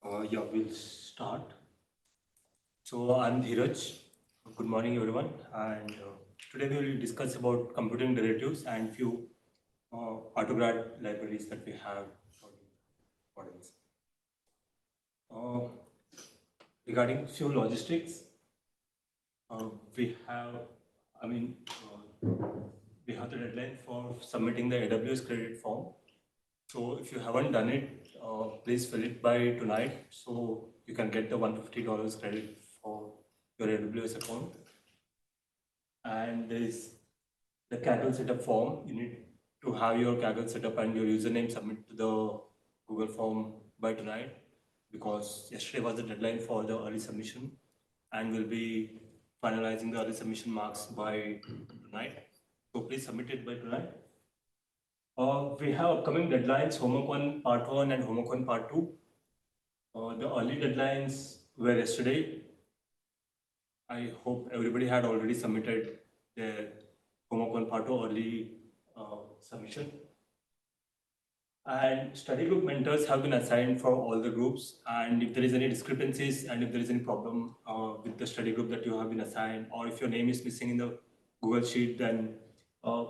Yeah, we'll start. So I'm Dheeraj. Good morning, everyone. And today we will discuss about computing derivatives and few Autograd libraries that we have for models. Uh, Regarding few logistics, we have, I mean, we have the deadline for submitting the AWS credit form. So if you haven't done it, please fill it by tonight so you can get the $150 credit for your AWS account. And there is the Kaggle setup form. You need to have your Kaggle setup and your username submit to the Google form by tonight because yesterday was the deadline for the early submission and we'll be finalizing the early submission marks by tonight. So please submit it by tonight. We have upcoming deadlines, homework 1 part 1 and homework 1 part 2. The early deadlines were yesterday. I hope everybody had already submitted their homework 1 part 2 early submission. And study group mentors have been assigned for all the groups. And if there is any discrepancies and if there is any problem with the study group that you have been assigned, or if your name is missing in the Google Sheet, then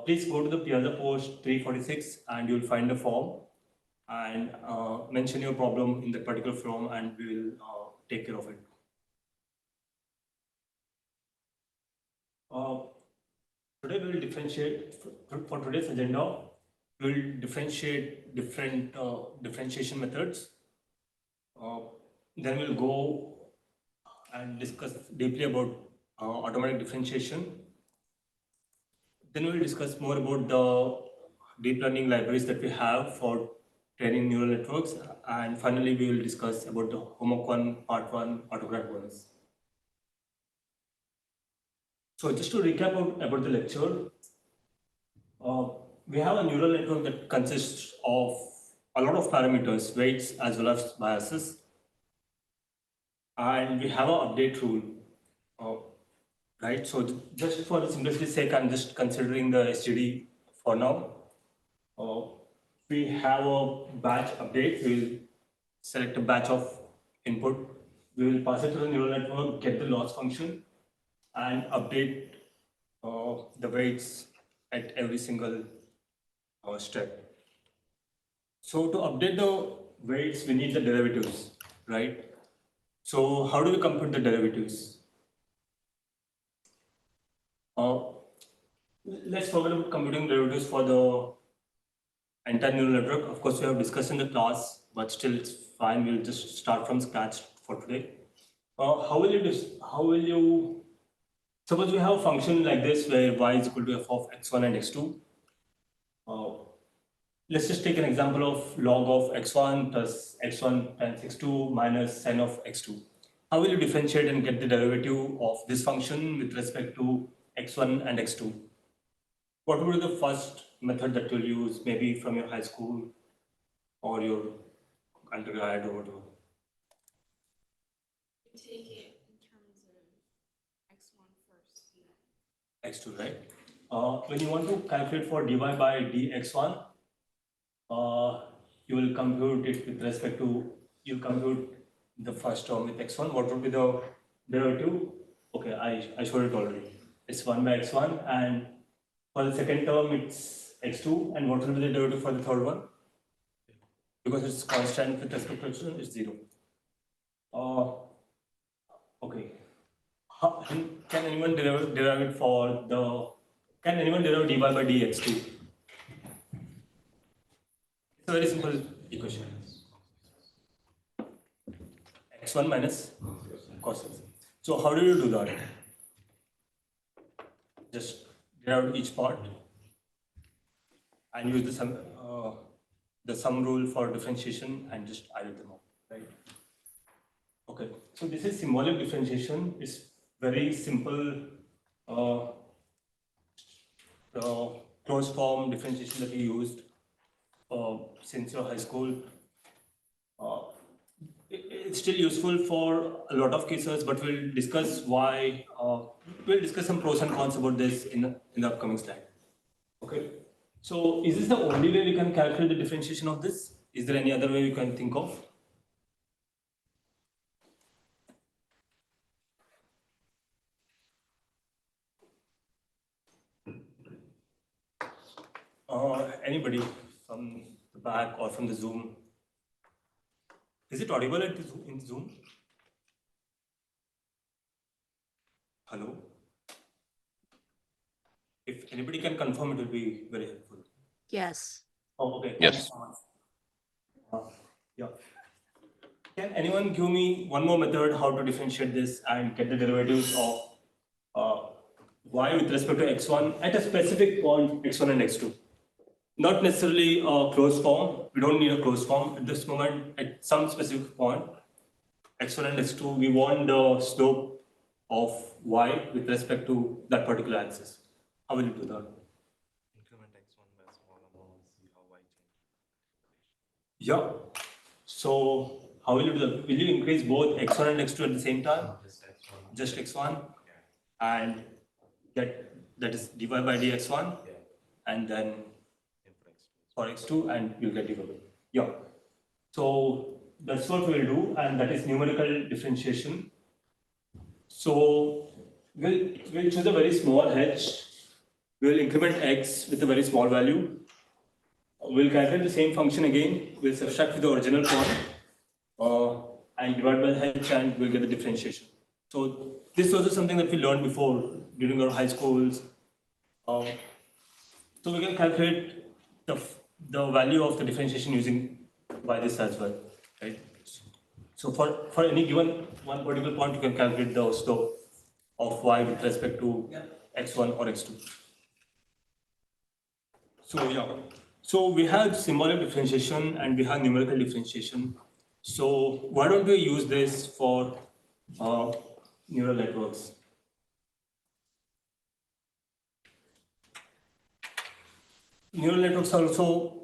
please go to the Piazza Post 346 and you'll find the form and mention your problem in that particular form and we will take care of it. Today we will differentiate, for today's agenda, we will differentiate different differentiation methods. Then we'll go and discuss deeply about automatic differentiation. Then we will discuss more about the deep learning libraries that we have for training neural networks. And finally, we will discuss about the homework 1, part 1, Autograd bonus. So just to recap about the lecture, we have a neural network that consists of a lot of parameters, weights as well as biases. And we have an update rule, right? So just for the simplicity's sake, I'm just considering the SGD for now. We have a batch update. We'll select a batch of input. We will pass it to the neural network, get the loss function, and update the weights at every single step. So to update the weights, we need the derivatives, right? So how do we compute the derivatives? Let's forget about computing derivatives for the entire neural network. Of course, we have discussed in the class, but still it's fine. We'll just start from scratch for today. How will you suppose we have a function like this where y is equal to f of x1 and x2. Let's just take an example of log of x1 plus x1 times x2 minus sin of x2. How will you differentiate and get the derivative of this function with respect to x1 and x2? What would be the first method that you'll use, maybe from your high school or your undergrad or whatever? Take it in terms of x1 first. x2, right? When you want to calculate for dy by dx1, you will compute it with respect to, you compute the first term with x1. What would be the derivative? Okay, I showed it already. It's 1 by x1, and for the second term it's x2, and what will be the derivative for the third one? Because it's constant with respect to x1, it's 0. Okay. Can anyone derive it for the? Can anyone derive dy by dx2? It's a very simple equation. x1 minus cos x. So how do you do that? Just derive each part and use the sum rule for differentiation and just add them up, right? Okay. So this is symbolic differentiation. It's very simple. The closed form differentiation that we used since your high school. It's still useful for a lot of cases, but we'll discuss why. We'll discuss some pros and cons about this in the upcoming slide. Okay. So is this the only way we can calculate the differentiation of this? Is there any other way we can think of? Anybody from the back or from the Zoom? Is it audible in Zoom? Hello? If anybody can confirm, it will be very helpful. Yes. Oh, okay. Thank you Yes. so much. Yeah. Can anyone give me one more method how to differentiate this and get the derivatives of uh, y with respect to x1 at a specific point x1 and x2? Not necessarily a closed form. We don't need a closed form at this moment. At some specific point, x1 and x2, we want the slope of y with respect to that particular axis. How will you do that? Increment x1 by a small amount, see how y changes. Yeah. So how will you do that? Will you increase both x1 and x2 at the same time? Just x1. Just x1 Yeah. and get that is dy by dx1 Yeah. and then And for x2. for x2 and you'll get dy by. Yeah. So that's what we'll do and that is numerical differentiation. So we'll choose a very small h. We'll increment x with a very small value. We'll calculate the same function again. We'll subtract with the original form and divide by h and we'll get the differentiation. So this was something that we learned before during our high schools. So we can calculate the value of the differentiation using by this as well, right? So for any given one particular point, you can calculate the slope of y with respect to x1 or x2. So yeah, so we have symbolic differentiation and we have numerical differentiation. So why don't we use this for neural networks? Neural networks are also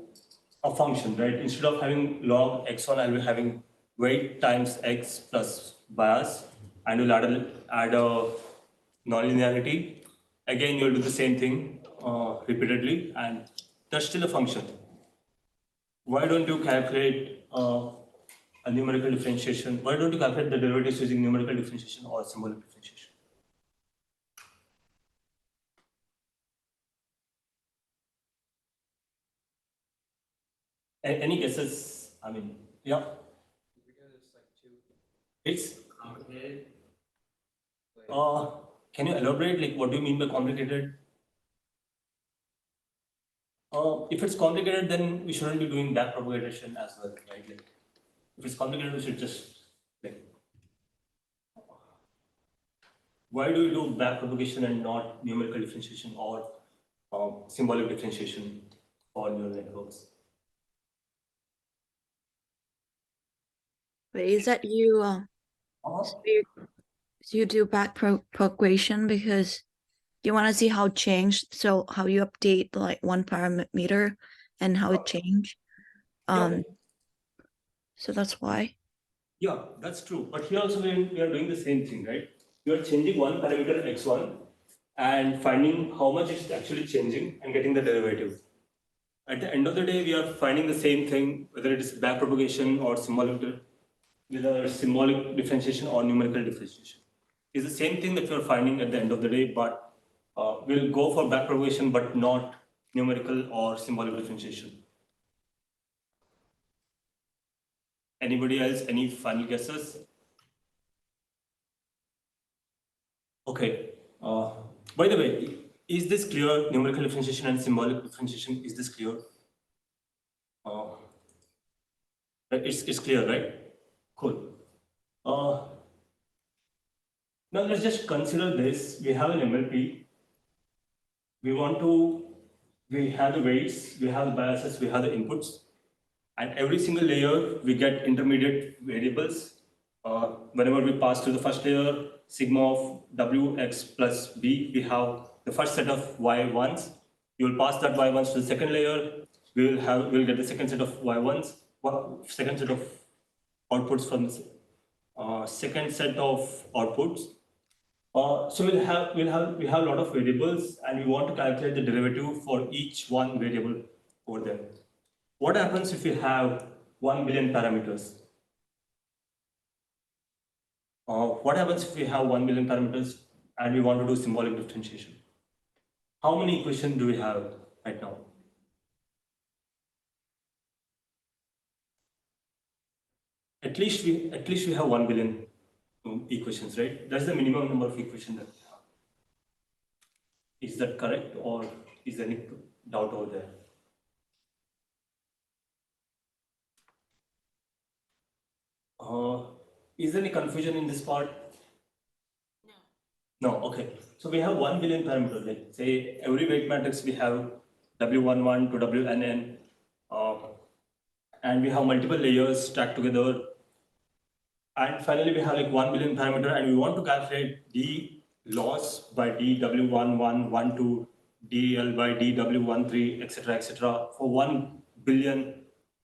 a function, right? Instead of having log x1, I'll be having weight times x plus bias, and we'll add a nonlinearity. Again, you'll do the same thing repeatedly, and that's still a function. Why don't you calculate a numerical differentiation? Why don't you calculate the derivatives using numerical differentiation or symbolic differentiation? Any guesses? I mean, yeah. Because it's like too It's complicated. can you elaborate? Like, what do you mean by complicated? If it's complicated, then we shouldn't be doing back propagation as well, right? Like, if it's complicated, we should just like. Why do you do back propagation and not numerical differentiation or symbolic differentiation for neural networks? But is that you so you do back propagation because you want to see how it changed, so how you update like one parameter and how it changed. Yeah. So that's why. Yeah, that's true. But here also we are doing the same thing, right? We are changing one parameter x1 and finding how much it's actually changing and getting the derivative. At the end of the day, we are finding the same thing, whether it is back propagation or symbolic differentiation or numerical differentiation. It's the same thing that we are finding at the end of the day, but we'll go for back propagation, but not numerical or symbolic differentiation. Anybody else? Any final guesses? Okay. By the way, is this clear? Numerical differentiation and symbolic differentiation, is this clear? It's clear, right? Cool. Now let's just consider this. We have an MLP. We have the weights, we have the biases, we have the inputs. And every single layer, we get intermediate variables. Whenever we pass to the first layer, sigma of wx plus b, we have the first set of y1s. You will pass that y1s to the second layer. We'll get the second set of y1s, second set of outputs from the second set of outputs. So we have a lot of variables, and we want to calculate the derivative for each one variable over there. What happens if we have 1 billion parameters? What happens if we have 1 billion parameters and we want to do symbolic differentiation? How many equations do we have right now? at least we have 1 billion equations, right? That's the minimum number of equations that we have. Is that correct, or is there any doubt over there? Is there any confusion in this part? No, okay. So we have 1 billion parameters. Like say every weight matrix we have W11 to WNN, and we have multiple layers stacked together. And finally, we have like 1 billion parameter, and we want to calculate D loss by DW1112, DL by DW13, etc., for 1 billion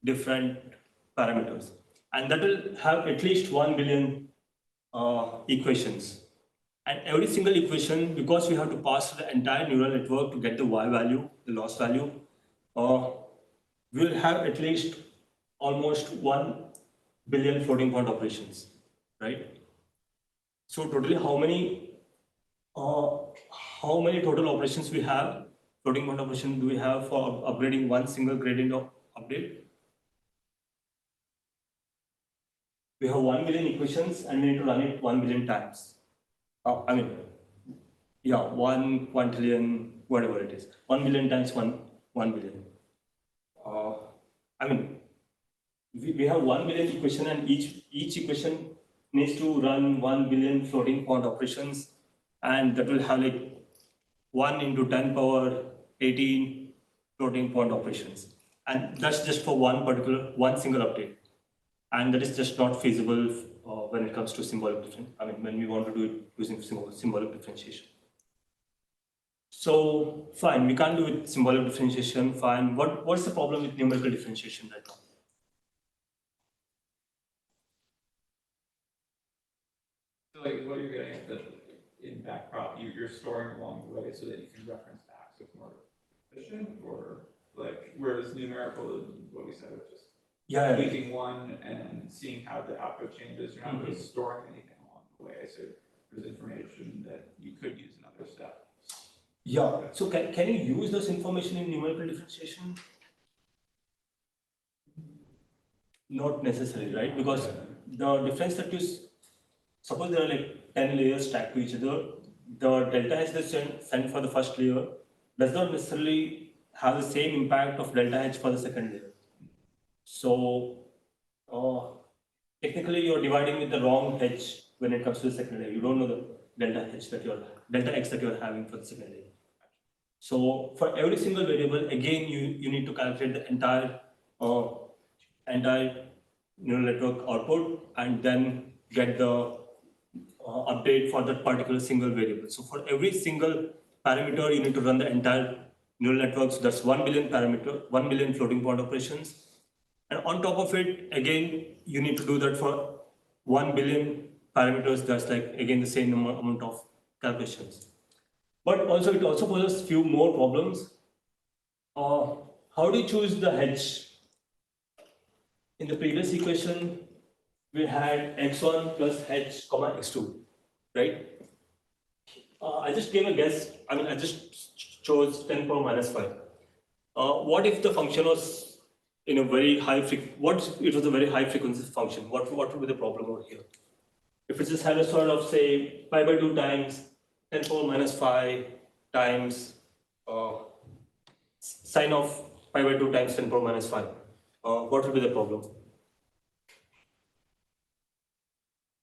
different parameters. And that will have at least 1 billion equations. And every single equation, because we have to pass through the entire neural network to get the Y value, the loss value, we will have at least almost 1 billion floating point operations, right? So totally, how many total operations we have? Floating point operation do we have for upgrading one single gradient of update? We have 1 billion equations, and we need to run it 1 billion times. I mean, yeah, 1 quintillion, whatever it is, 1 billion times 1 billion. I mean, we have 1 billion equation, and each equation needs to run 1 billion floating point operations, and that will have like 1 into 10 power 18 floating point operations. And that's just for one single update. And that is just not feasible when it comes to symbolic differentiation. I mean, when we want to do it using symbolic differentiation. So fine, we can't do it symbolic differentiation, fine. What's the problem with numerical differentiation right now? So like what you're getting at in backprop, you're storing along the way so that you can reference back, so it's more efficient, or like whereas numerical, what we said was just tweaking one and seeing how the output changes. You're not really storing anything along the way, so there's information that you could use in other steps. Yeah. So can you use this information in numerical differentiation? Not necessarily, right? Because the difference that you suppose there are like 10 layers stacked to each other, the delta H that's sent for the first layer does not necessarily have the same impact of delta H for the second layer. So technically you're dividing with the wrong H when it comes to the second layer. You don't know the delta X that you're having for the second layer. So for every single variable, again, you need to calculate the entire neural network output and then get the update for that particular single variable. So for every single parameter, you need to run the entire neural network. So that's 1 billion parameter, 1 billion floating point operations. And on top of it, again, you need to do that for 1 billion parameters. That's like, again, the same amount of calculations. But also, it also poses few more problems. How do you choose the H? In the previous equation, we had x1 plus h comma x2, right? I just gave a guess. I mean, I just chose 10 power minus 5. What if the function was in a very high it was a very high frequency function? What would be the problem over here? If it's a sinusoid of say pi by 2 times 10 power minus 5 times sine of pi by 2 times 10 power minus 5, what will be the problem?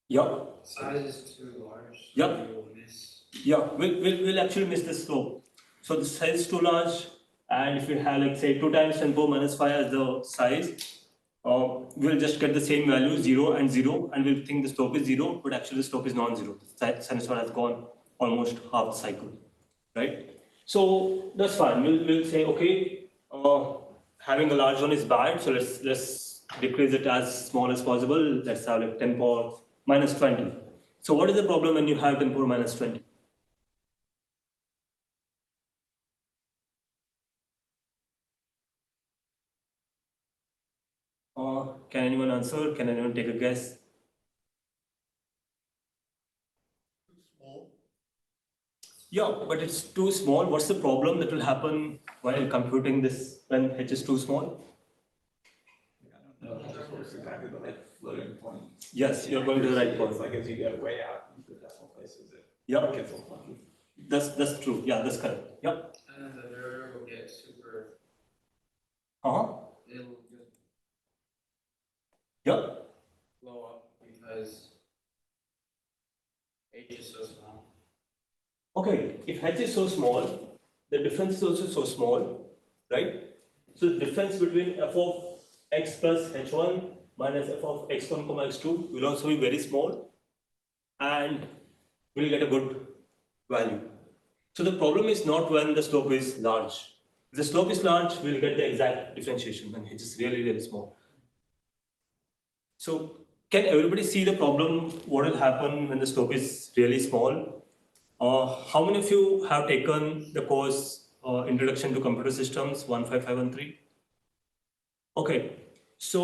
Yeah. Size is too large. Yeah. You will miss. Yeah, we'll actually miss this slope. So the size is too large, and if we have like say 2 times 10 power minus 5 as the size, we'll just get the same value 0 and 0, and we'll think the slope is 0, but actually the slope is non-zero. The sinusoid has gone almost half the cycle, right? So that's fine. We'll say okay, having a large one is bad, so let's decrease it as small as possible. Let's have like 10 power minus 20. So what is the problem when you have 10 power minus 20? Can anyone answer? Can anyone take a guess? Too small. Yeah, but it's too small. What's the problem that will happen while computing this when h is too small? I don't know if it just works exactly, but like floating point. Yes, you're going to the right It's point. like as you get way out into the decimal places, it Yeah, gets a little funky. that's true. Yeah, that's correct. Yep. And then the derivative will get super, Uh-huh. it'll just Yep. blow up because h is so small. Okay, if h is so small, the difference is also so small, right? So the difference between f of x plus h1 minus f of x1 comma x2 will also be very small and we'll get a good value. So the problem is not when the slope is large. If the slope is large, we'll get the exact differentiation when h is really, really small. So can everybody see the problem? What will happen when the slope is really small? How many of you have taken the course Introduction to Computer Systems 15513? Okay, so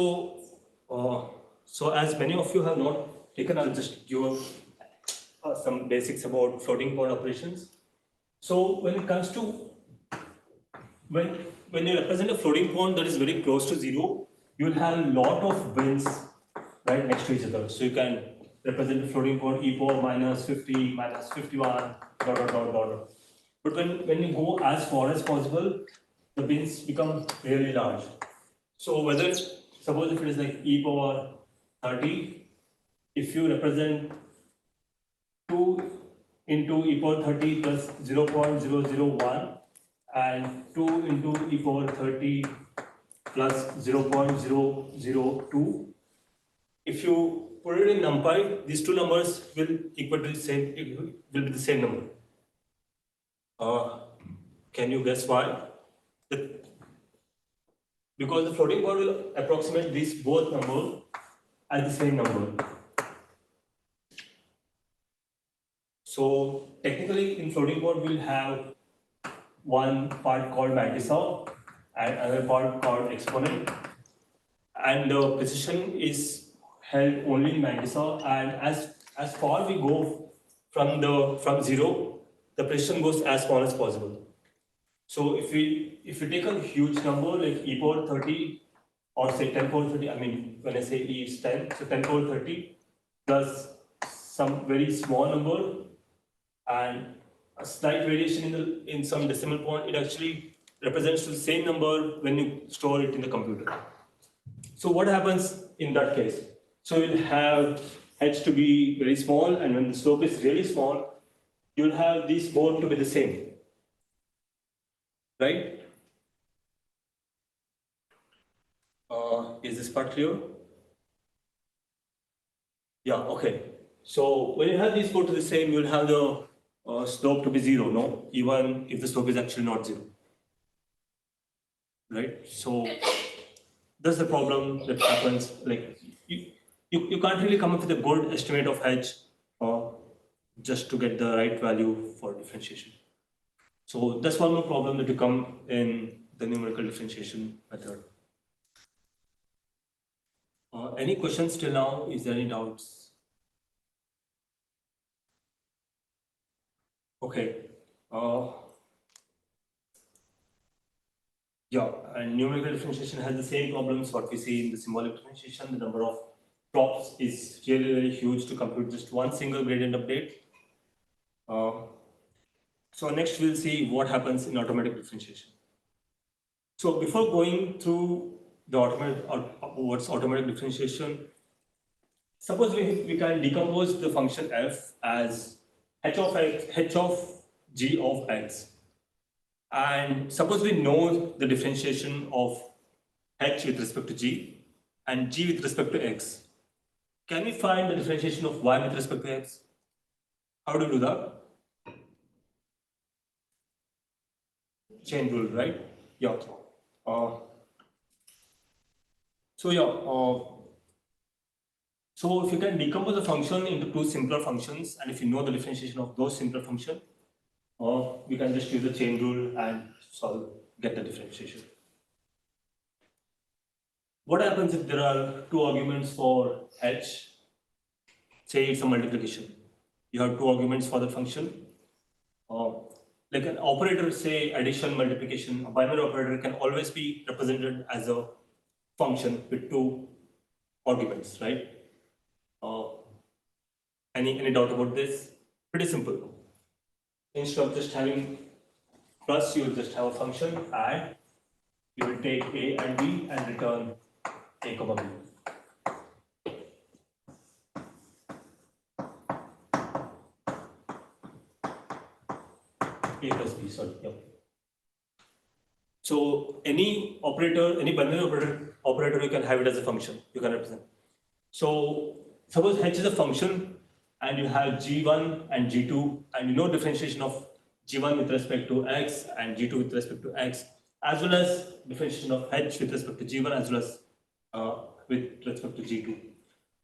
as many of you have not taken, I'll just give some basics about floating point operations. So when it comes to when you represent a floating point that is very close to zero, you will have a lot of bins right next to each other. So you can represent a floating point e power minus 50, minus 51, dot, dot, dot, dot. But when you go as far as possible, the bins become really large. So whether, suppose if it is like e power 30, if you represent 2 into e power 30 plus 0.001 and 2 into e power 30 plus 0.002, if you put it in NumPy, these two numbers will equal to the same, will be the same number. Can you guess why? Because the floating point will approximate these both numbers as the same number. So technically in floating point we'll have one part called mantissa and another part called exponent, and the precision is held only in mantissa, and as far we go from zero, the precision goes as small as possible. So if we take a huge number like e power 30 or say 10 power 30, I mean when I say e is 10, so 10 power 30 plus some very small number and a slight variation in some decimal point, it actually represents the same number when you store it in the computer. So what happens in that case? So you'll have h to be very small, and when the slope is really small, you'll have these both to be the same, right? Is this part clear? Yeah, okay. So when you have these both to the same, you'll have the slope to be zero, no? Even if the slope is actually not zero, right? So that's the problem that happens. Like you can't really come up with a good estimate of h just to get the right value for differentiation. So that's one more problem that you come in the numerical differentiation method. Any questions till now? Is there any doubts? Okay. Yeah, and numerical differentiation has the same problems what we see in the symbolic differentiation. The number of props is really very huge to compute just one single gradient update. So next we'll see what happens in automatic differentiation. So before going through the what's automatic differentiation, suppose we can decompose the function f as h of x, h of g of x. And suppose we know the differentiation of h with respect to g and g with respect to x. Can we find the differentiation of y with respect to x? How do you do that? Chain rule, right? Yeah. So if you can decompose a function into two simpler functions, and if you know the differentiation of those simpler functions, we can just use the chain rule and get the differentiation. What happens if there are two arguments for h? Say it's a multiplication. You have two arguments for the function. Like an operator, say addition, multiplication, a binary operator can always be represented as a function with two arguments, right? Uh, any doubt about this? Pretty simple. Instead of just having plus, you will just have a function add. You will take a and b and return a comma b. A plus b, sorry. Yep. So any operator, any binary operator, you can have it as a function. You can represent. So suppose h is a function, and you have g1 and g2, and you know differentiation of g1 with respect to x and g2 with respect to x, as well as differentiation of h with respect to g1 as well as with respect to g2.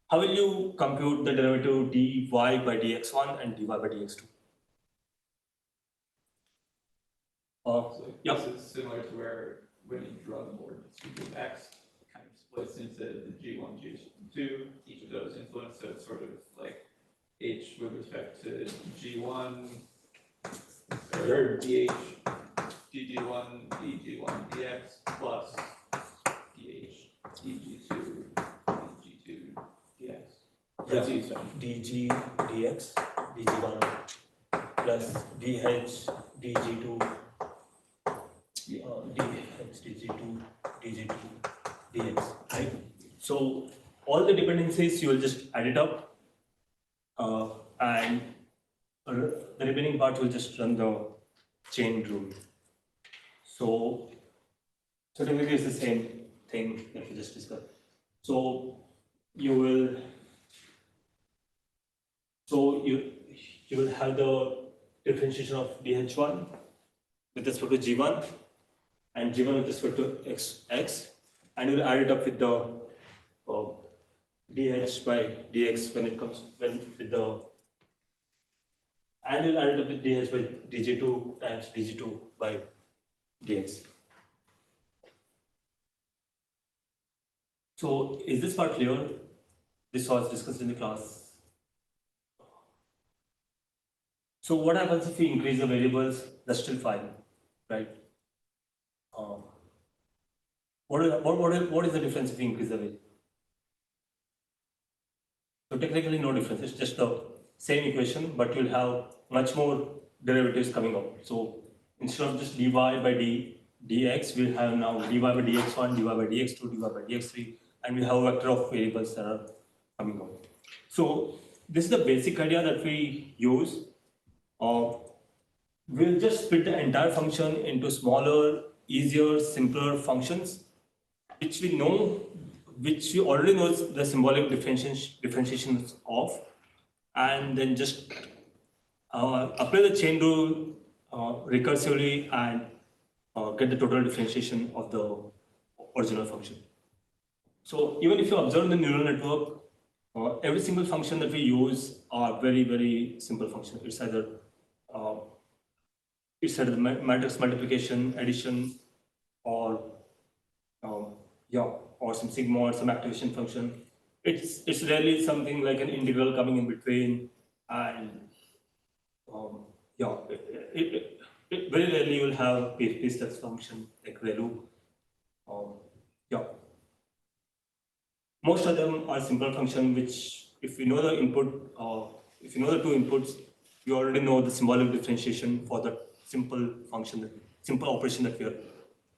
How will you compute the derivative dy by dx1 and dy by dx2? So Yeah. this is similar to where when you draw the board, you do X kind of splits into the G1, G2, each of those influence, so it's sort of like H with respect to G1, or DH, DG1, DG1, DX, plus DH, DG2, DG2, DX. Yeah. That's each one. dg dx dg1 plus dh dg2 dx dg2 dg2 dx, right? So all the dependencies you will just add it up, and the remaining part will just run the chain rule. So technically it's the same thing that we just discussed. So you will you will have the differentiation of dh1 with respect to g1 and g1 with respect to x, and you'll add it up with the dh by dx when it comes with the, and you'll add it up with dh by dg2 times dg2 by dx. So is this part clear? This was discussed in the class. So what happens if we increase the variables? That's still fine, right? What is the difference if we increase the variable? So technically no difference. It's just the same equation, but you'll have much more derivatives coming out. So instead of just dy by dx, we'll have now dy by dx1, dy by dx2, dy by dx3, and we have a vector of variables that are coming out. So this is the basic idea that we use. We'll just split the entire function into smaller, easier, simpler functions, which we already know the symbolic differentiations of, and then just apply the chain rule recursively and get the total differentiation of the original function. So even if you observe the neural network, every single function that we use are very, very simple functions. It's either matrix multiplication, addition, or or some sigma or some activation function. It's rarely something like an integral coming in between, and very rarely you will have piece function like ReLU. Most of them are simple function which, if you know the input, if you know the two inputs, you already know the symbolic differentiation for the simple function, simple operation that we are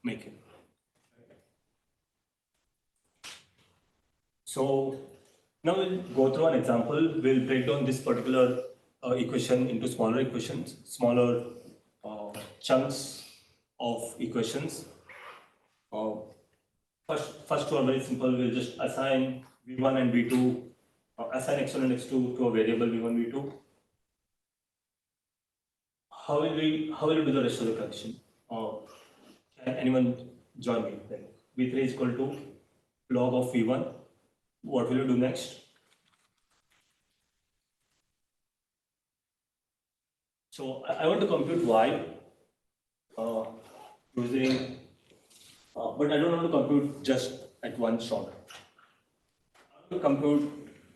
making. So now we'll go through an example. We'll break down this particular equation into smaller equations, smaller chunks of equations. First two are very simple. We'll just assign v1 and v2, assign x1 and x2 to a variable v1, v2. How will we do the rest of the calculation? Can anyone join me? Then v3 is equal to log of v1. What will you do next? So I want to compute y using, but I don't want to compute just at one shot. I want to compute,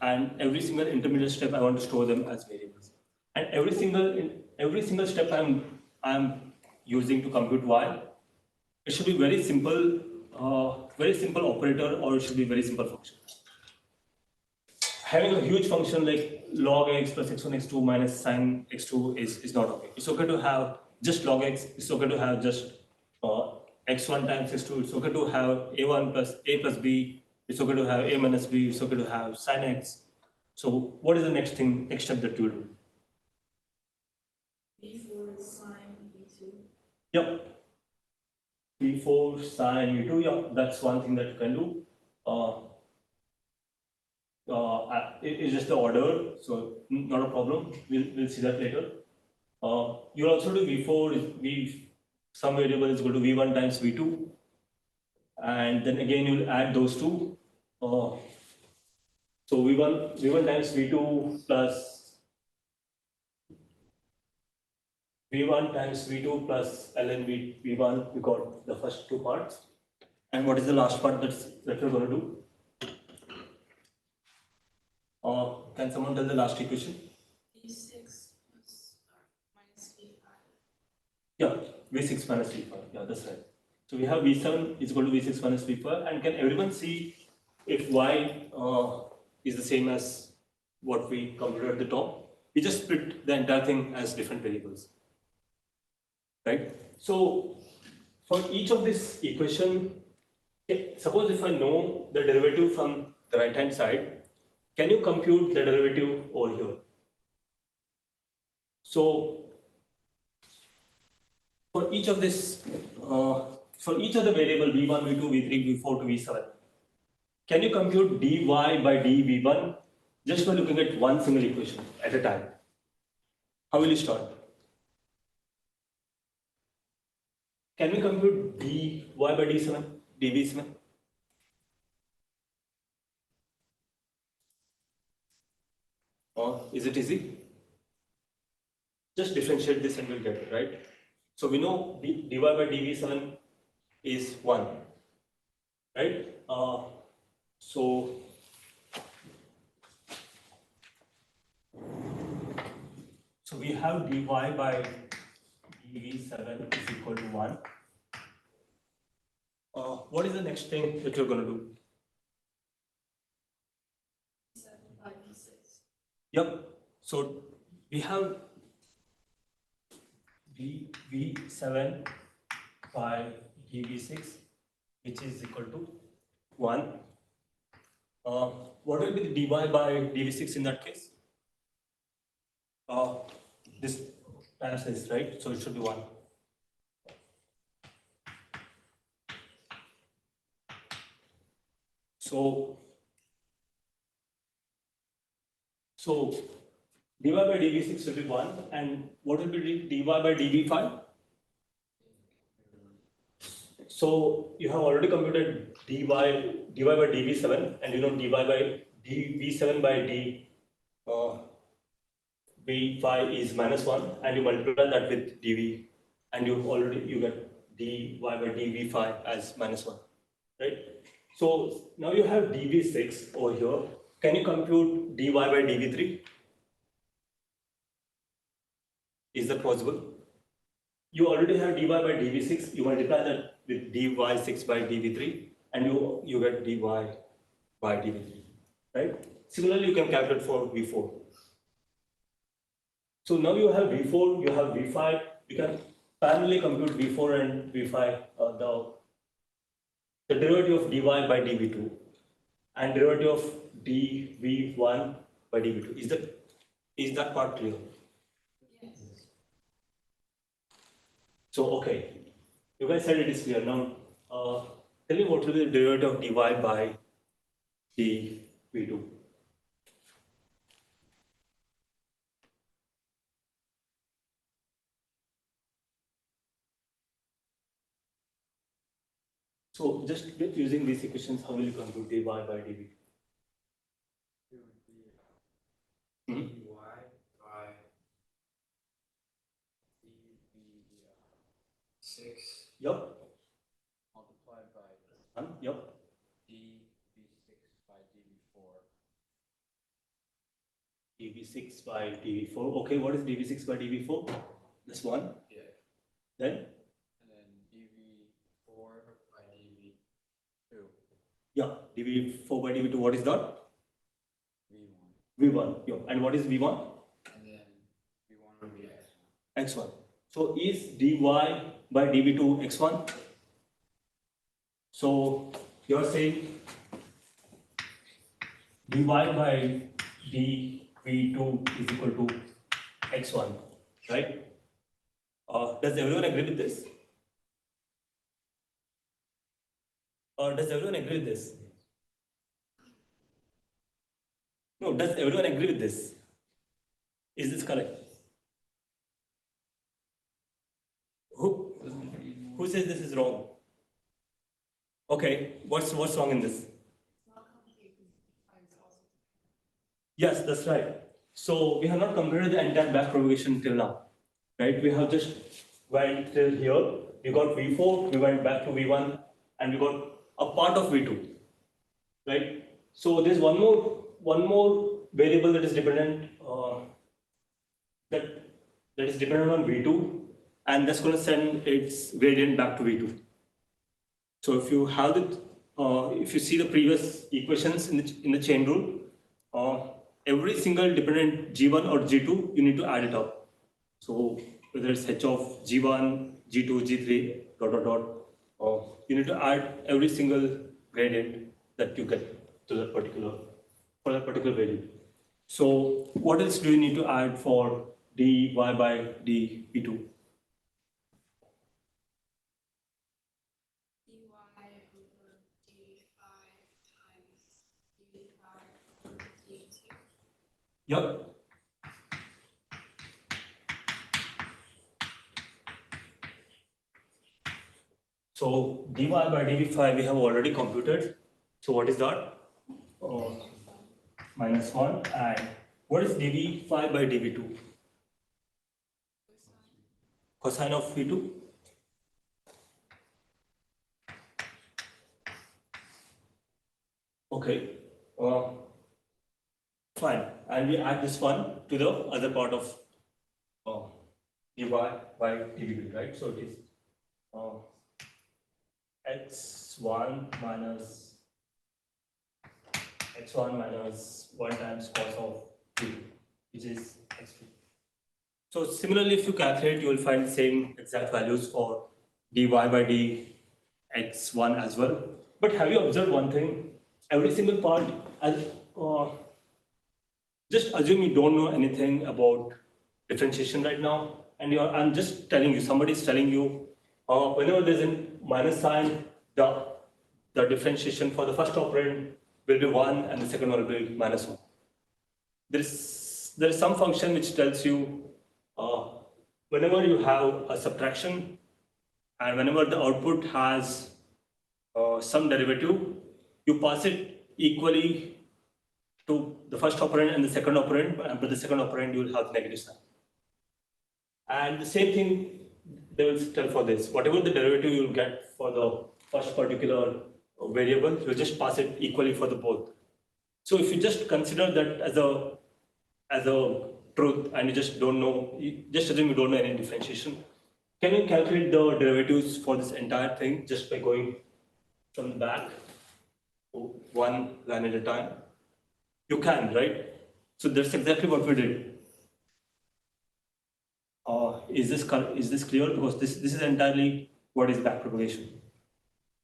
and every single intermediate step I want to store them as variables. And every single step I'm using to compute y, it should be very simple operator, or it should be very simple function. having a huge function like log x plus x1, x2 minus sine x2 is not okay. It's okay to have just log x. It's okay to have just x1 times x2. It's okay to have a1 plus a plus b. It's okay to have a minus b. It's okay to have sine x. So what is the next step that you will do? B4 sine B2. Yep. b4 sine u2. Yeah, that's one thing that you can do. It's just the order, so not a problem. We'll see that later. You'll also do v4 is v some variable is equal to v1 times v2, and then again you'll add those two. So v1 times v2 plus v1 times v2 plus ln v1. We got the first two parts, and what is the last part that we're going to do? Can someone tell the last equation? B6 plus minus B5. Yeah, v6 minus v5. Yeah, that's right. So we have v7 is equal to v6 minus v5, and can everyone see if y is the same as what we computed at the top? We just split the entire thing as different variables, right? So for each of this equation, suppose if I know the derivative from the right hand side, can you compute the derivative over here? So for each of this, for each of the variable v1, v2, v3, v4 to v7, can you compute dy by dv1 just by looking at one single equation at a time? How will you start? Can we compute dy by d7, dv7? Or is it easy? Just differentiate this and we'll get it, right? So we know dy by dv7 is 1, right? So we have dy by dv7 is equal to 1. What is the next thing that you're going to do? 7 by B6. Yep. So we have dv7 by dv6, which is equal to 1. What will be the dy by dv6 in that case? This times this, right? So it should be 1. So dy by dv6 will be 1, and what will be dy by dv5? So you have already computed dy by dv7, and you know dy by dv7 by dv5 is -1, and you multiply that with dv, and you get dy by dv5 as -1, right? So now you have dv6 over here. Can you compute dy by dv3? Is that possible? You already have dy by dv6, you multiply that with dy6 by dv3, and you get dy by dv3, right? Similarly, you can calculate for v4. So now you have v4, you have v5, you can parallelly compute v4 and v5, the derivative of dy by dv2 and derivative of dv1 by dv2. Is that part clear? Yes. So, okay, you guys said it is clear. Now, tell me what will be the derivative of dy by dv2? So, just using these equations, how will you compute dy by dv2? It would be Hmm? dy by dv6 Yep. multiplied by Yep. dv6 by dv4. dv6 by dv4. Okay, what is dv6 by dv4? This one. Yeah. Then? And then dv4 by dv2. Yeah, dv4 by dv2. What is that? v1. V1. Yeah. And what is V1? and then V1 would be X1. X1. So is dy by dv2 x1? So you're saying dy by dv2 is equal to x1, right? Does everyone agree with this? Does everyone agree with this? No, does everyone agree with this? Is this correct? Who says this is wrong? Okay, what's wrong in this? Yes, that's right. So we have not completed the entire back propagation till now, right? We have just went till here. We got V4, we went back to V1, and we got a part of V2, right? So there's one more variable that is dependent that is dependent on V2, and that's going to send its gradient back to V2. So if you have it, if you see the previous equations in the chain rule, every single dependent G1 or G2, you need to add it up. So whether it's H of G1, G2, G3, dot, dot, dot, you need to add every single gradient that you get to for that particular variable. So what else do you need to add for dy by dv2? dy over d5 times dv5 over d2. Yep. So dy by dv5 we have already computed. So what is that? Minus 1. And what is dv5 by dv2? Cosine of v2? Okay. Fine. And we add this one to the other part of dy by dv2, right? So it is x1 minus 1 times cos of 2, which is x2. So similarly, if you calculate, you will find the same exact values for dy by dx1 as well. But have you observed one thing? Every single part, just assume you don't know anything about differentiation right now, and I'm just telling you, somebody is telling you, whenever there's a minus sign, the differentiation for the first operand will be 1 and the second one will be minus 1. There is some function which tells you whenever you have a subtraction and whenever the output has some derivative, you pass it equally to the first operand and the second operand, but the second operand you will have negative sign. And the same thing they will tell for this. Whatever the derivative you will get for the first particular variable, you just pass it equally for the both. So if you just consider that as a truth and you just don't know, just assume you don't know any differentiation, can you calculate the derivatives for this entire thing just by going from the back, one line at a time? You can, right? So that's exactly what we did. Is this clear? Because this is entirely what is backpropagation.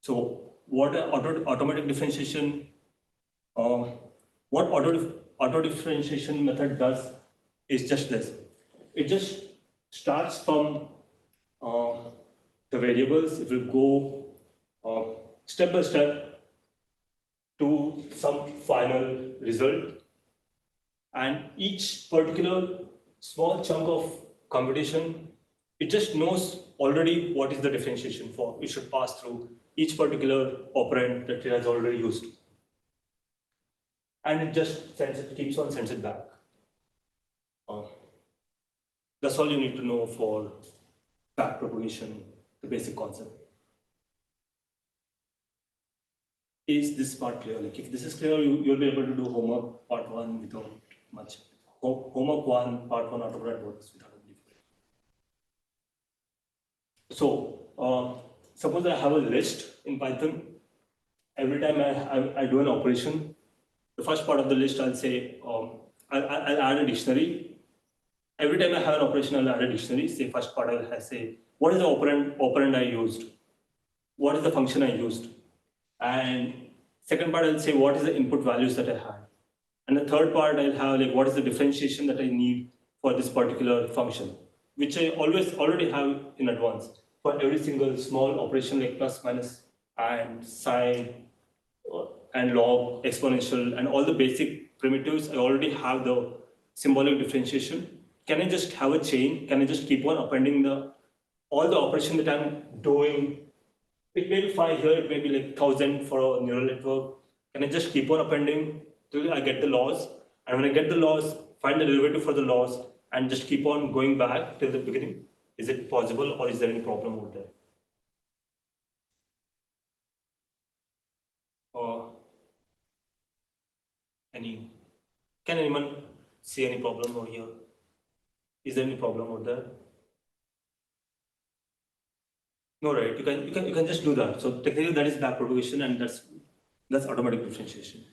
So what automatic differentiation, what auto differentiation method does is just this. It just starts from the variables. It will go step by step to some final result, and each particular small chunk of computation, it just knows already what is the differentiation for. It should pass through each particular operand that it has already used, and it just keeps on sends it back. That's all you need to know for backpropagation, the basic concept. Is this part clear? Like if this is clear, you'll be able to do homework part 1 without much. Homework 1, part 1 Autograd works without any difficulty. So suppose I have a list in Python. Every time I do an operation, the first part of the list I'll say I'll add a dictionary. Every time I have an operation, I'll add a dictionary. Say first part, I'll say, what is the operand I used? What is the function I used? And second part, I'll say, what is the input values that I had? And the third part, I'll have like, what is the differentiation that I need for this particular function, which I always already have in advance for every single small operation like plus, minus, and sine, and log, exponential, and all the basic primitives. I already have the symbolic differentiation. Can I just have a chain? Can I just keep on appending all the operation that I'm doing? It may be 5 here, it may be like 1,000 for a neural network. Can I just keep on appending till I get the laws? And when I get the laws, find the derivative for the laws and just keep on going back till the beginning. Is it possible, or is there any problem over there? Or can anyone see any problem over here? Is there any problem over there? No, right? You can just do that. So technically, that is back propagation, and that's automatic differentiation.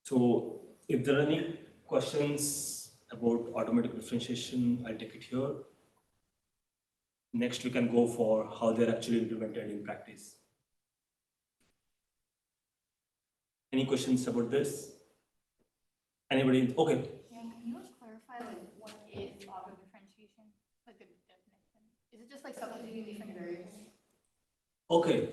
So if there are any questions about automatic differentiation, I'll take it here. Next, we can go for how they're actually implemented in practice. Any questions about this? Anybody? Okay. Yeah, can you just clarify like what is auto differentiation? Like the definition? Is it just like substituting different variables? Okay.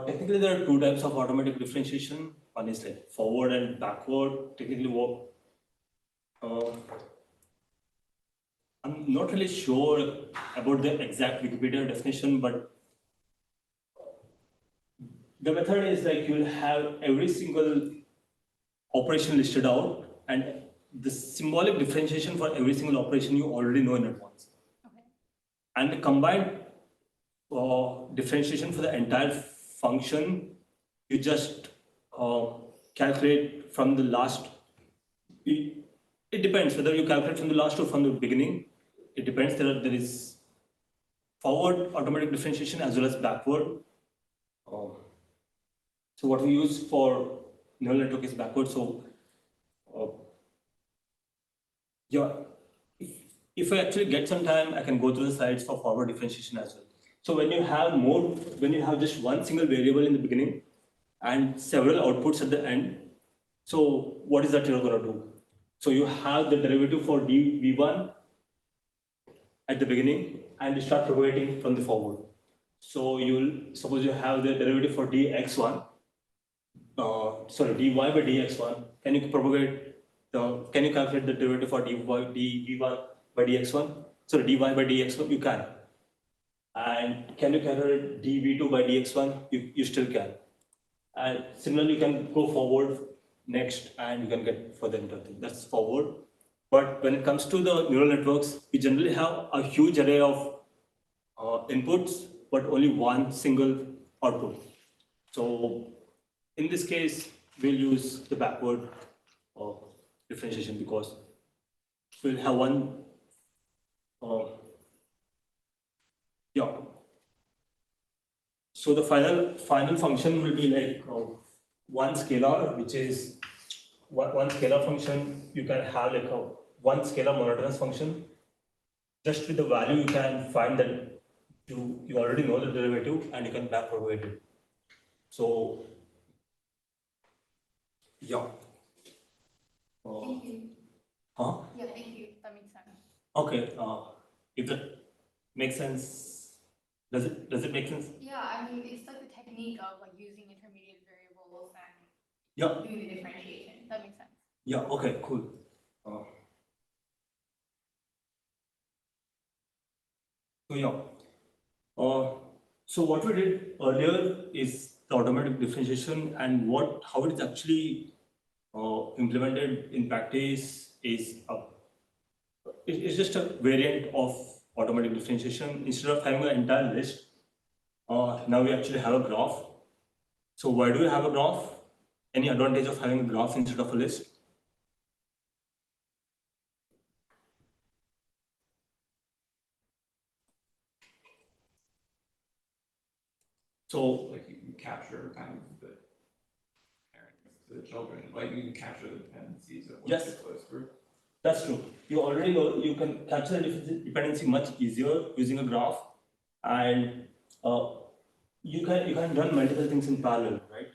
Technically, there are two types of automatic differentiation. One is like forward and backward. Technically, I'm not really sure about the exact Wikipedia definition, but the method is like you'll have every single operation listed out, and the symbolic differentiation for every single operation you already know in advance. Okay. And the combined differentiation for the entire function, you just calculate from the last. It depends whether you calculate from the last or from the beginning. It depends. There is forward automatic differentiation as well as backward. So what we use for neural network is backward. So yeah, if I actually get some time, I can go through the slides for forward differentiation as well. So when you have just one single variable in the beginning and several outputs at the end, so what is that you're going to do? So you have the derivative for dv1 at the beginning, and you start propagating from the forward. So suppose you have the derivative for dx1, dy by dx1. Can you calculate the derivative for dv1 by dx1? Sorry, dy by dx1, you can. And can you calculate dv2 by dx1? You still can. And similarly, you can go forward next, and you can get further into thing. That's forward. But when it comes to the neural networks, we generally have a huge array of inputs, but only one single output. So in this case, we'll use the backward differentiation because we'll have one. So the final function will be like one scalar, which is one scalar function. You can have like one scalar monotonous function. Just with the value, you can find that you already know the derivative, and you can back propagate it. So yeah. Thank you. Huh? Yeah, thank you. That makes sense. Okay. If that makes sense, does it make sense? Yeah, I mean, it's like the technique of like using intermediate variables and Yeah. doing the differentiation. That makes sense. Yeah. Okay. Cool. So yeah. So what we did earlier is the automatic differentiation, and how it is actually implemented in practice is it's just a variant of automatic differentiation. Instead of having an entire list, now we actually have a graph. So why do we have a graph? Any advantage of having a graph instead of a list? So Like you can capture kind of the parents to the children, like you can capture the dependencies of one Yes. closed group. that's true. You already know you can capture the dependency much easier using a graph, and you can run multiple things in parallel, right?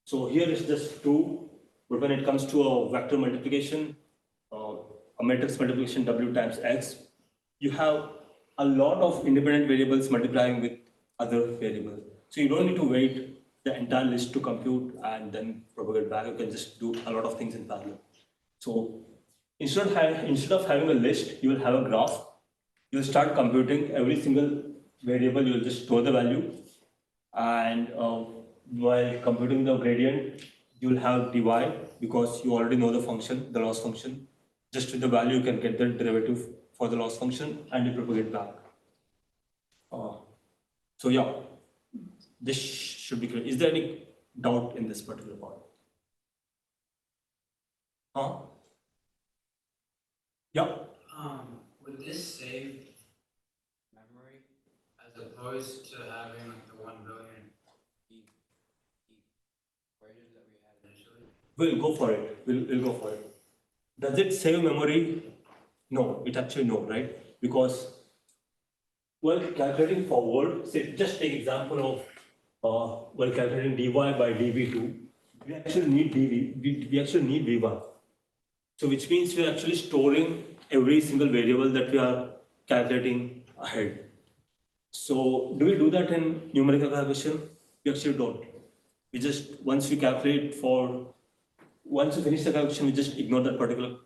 So here it's just two, but when it comes to a vector multiplication, uh, a matrix multiplication W times X, you have a lot of independent variables multiplying with other variables. So you don't need to wait the entire list to compute and then propagate back. You can just do a lot of things in parallel. So instead of having a list, you will have a graph. You'll start computing every single variable. You'll just store the value, and while computing the gradient, you'll have dy because you already know the function, the loss function. Just with the value, you can get the derivative for the loss function, and you propagate back. Uh, so yeah, this should be clear. Is there any doubt in this particular part? Huh? Yeah. Would this save memory as opposed to having like the 1 billion equations that we had initially? We'll go for it. We'll go for it. Does it save memory? No, it actually no, right? Because while calculating forward, say just take example of while calculating dy by dv2, we actually need we actually need v1. So which means we're actually storing every single variable that we are calculating ahead. So do we do that in numerical calculation? We actually don't. We just once we finish the calculation, we just ignore that particular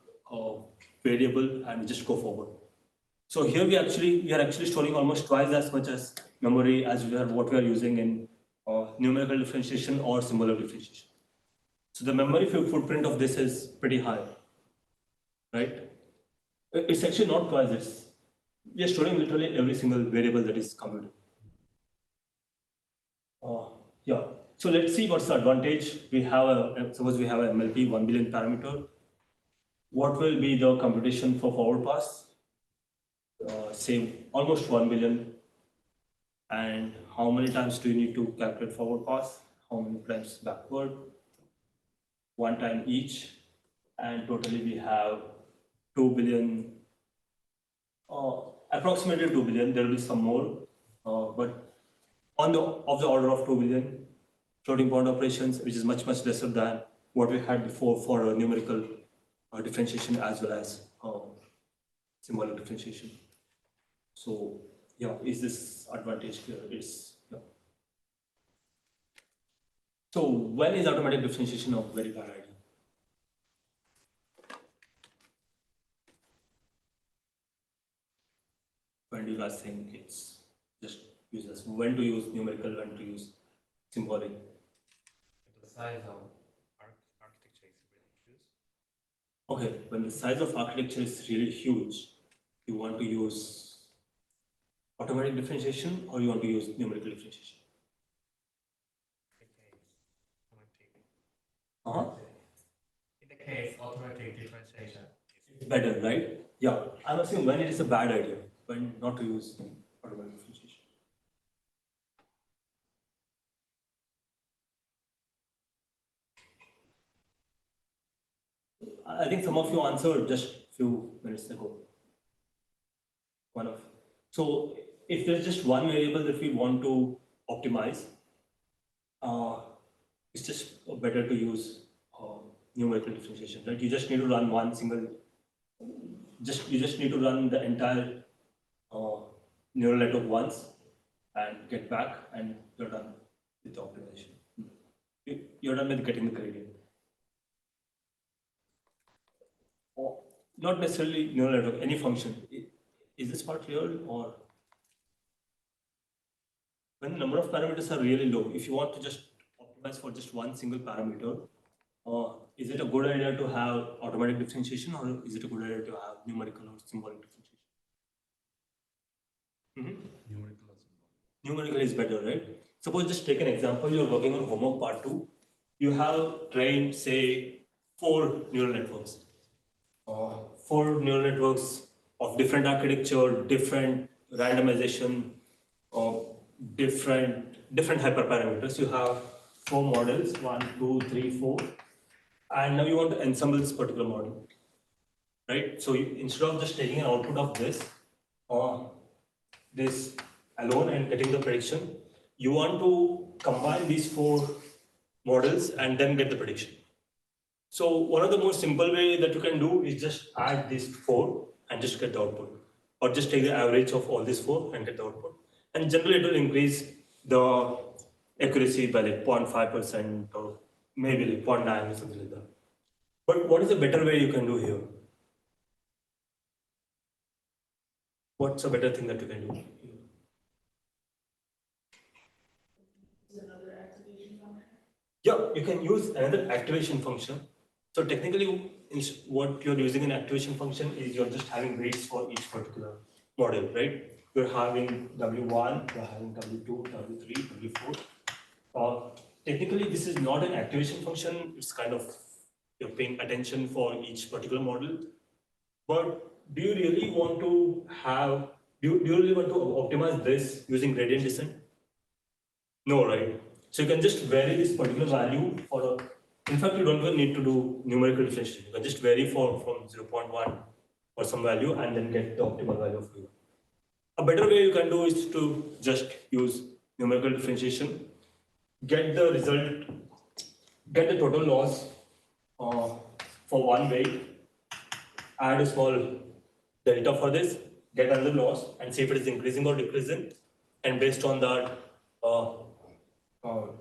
variable and we just go forward. So here we are actually storing almost twice as much as memory as what we are using in numerical differentiation or symbolic differentiation. So the memory footprint of this is pretty high, right? It's actually not twice. We are storing literally every single variable that is computed. Yeah. So let's see what's the advantage. Suppose we have a MLP 1 billion parameter. What will be the computation for forward pass? Say almost 1 billion. And how many times do you need to calculate forward pass? How many times backward? One time each. And totally we have 2 billion, approximately 2 billion. There will be some more, but of the order of 2 billion floating point operations, which is much lesser than what we had before for numerical differentiation as well as symbolic differentiation. So yeah, is this advantage clear? Yeah. So when is automatic differentiation a very bad idea? When do you guys think it's just useless? When to use numerical, when to use symbolic? The size of architecture is really huge. Okay, when the size of architecture is really huge, you want to use automatic differentiation or you want to use numerical differentiation? In the case, automatic differentiation It's better, right? Yeah, I'm assuming when it is a bad idea, when not to use automatic differentiation. I think some of you answered just few minutes ago. So if there's just one variable that we want to optimize, it's just better to use numerical differentiation, right? You just need to run one single, you just need to run the entire neural network once and get back, and you're done with the optimization. You're done with getting the gradient. Or not necessarily neural network, any function. Is this part clear? Or when the number of parameters are really low, if you want to just optimize for just one single parameter, is it a good idea to have automatic differentiation or is it a good idea to have numerical or symbolic differentiation? numerical or symbolic. Numerical is better, right? Suppose just take an example, you're working on homework part 2. You have trained, say, 4 neural networks. 4 neural networks of different architecture, different randomization, different different hyperparameters. You have 4 models, 1, 2, 3, 4, and now you want to ensemble this particular model, right? So instead of just taking an output of this alone and getting the prediction, you want to combine these 4 models and then get the prediction. So one of the most simple way that you can do is just add these 4 and just get the output, or just take the average of all these 4 and get the output. And generally it will increase the accuracy by like 0.5% or maybe like 0.9 or something like that. But what is a better way you can do here? What's a better thing that you can do? Yeah, you can use another activation function. So technically, what you're using an activation function is you're just having weights for each particular model, right? You're having W1, you're having W2, W3, W4. Technically, this is not an activation function. It's kind of you're paying attention for each particular model. But do you really want to have, do you really want to optimize this using gradient descent? No, right? So you can just vary this particular value for a, in fact, you don't even need to do numerical differentiation. You can just vary from 0.1 or some value and then get the optimal value of you. A better way you can do is to just use numerical differentiation, get the result, get the total loss for one weight, add a small delta for this, get another loss, and see if it is increasing or decreasing, and based on that,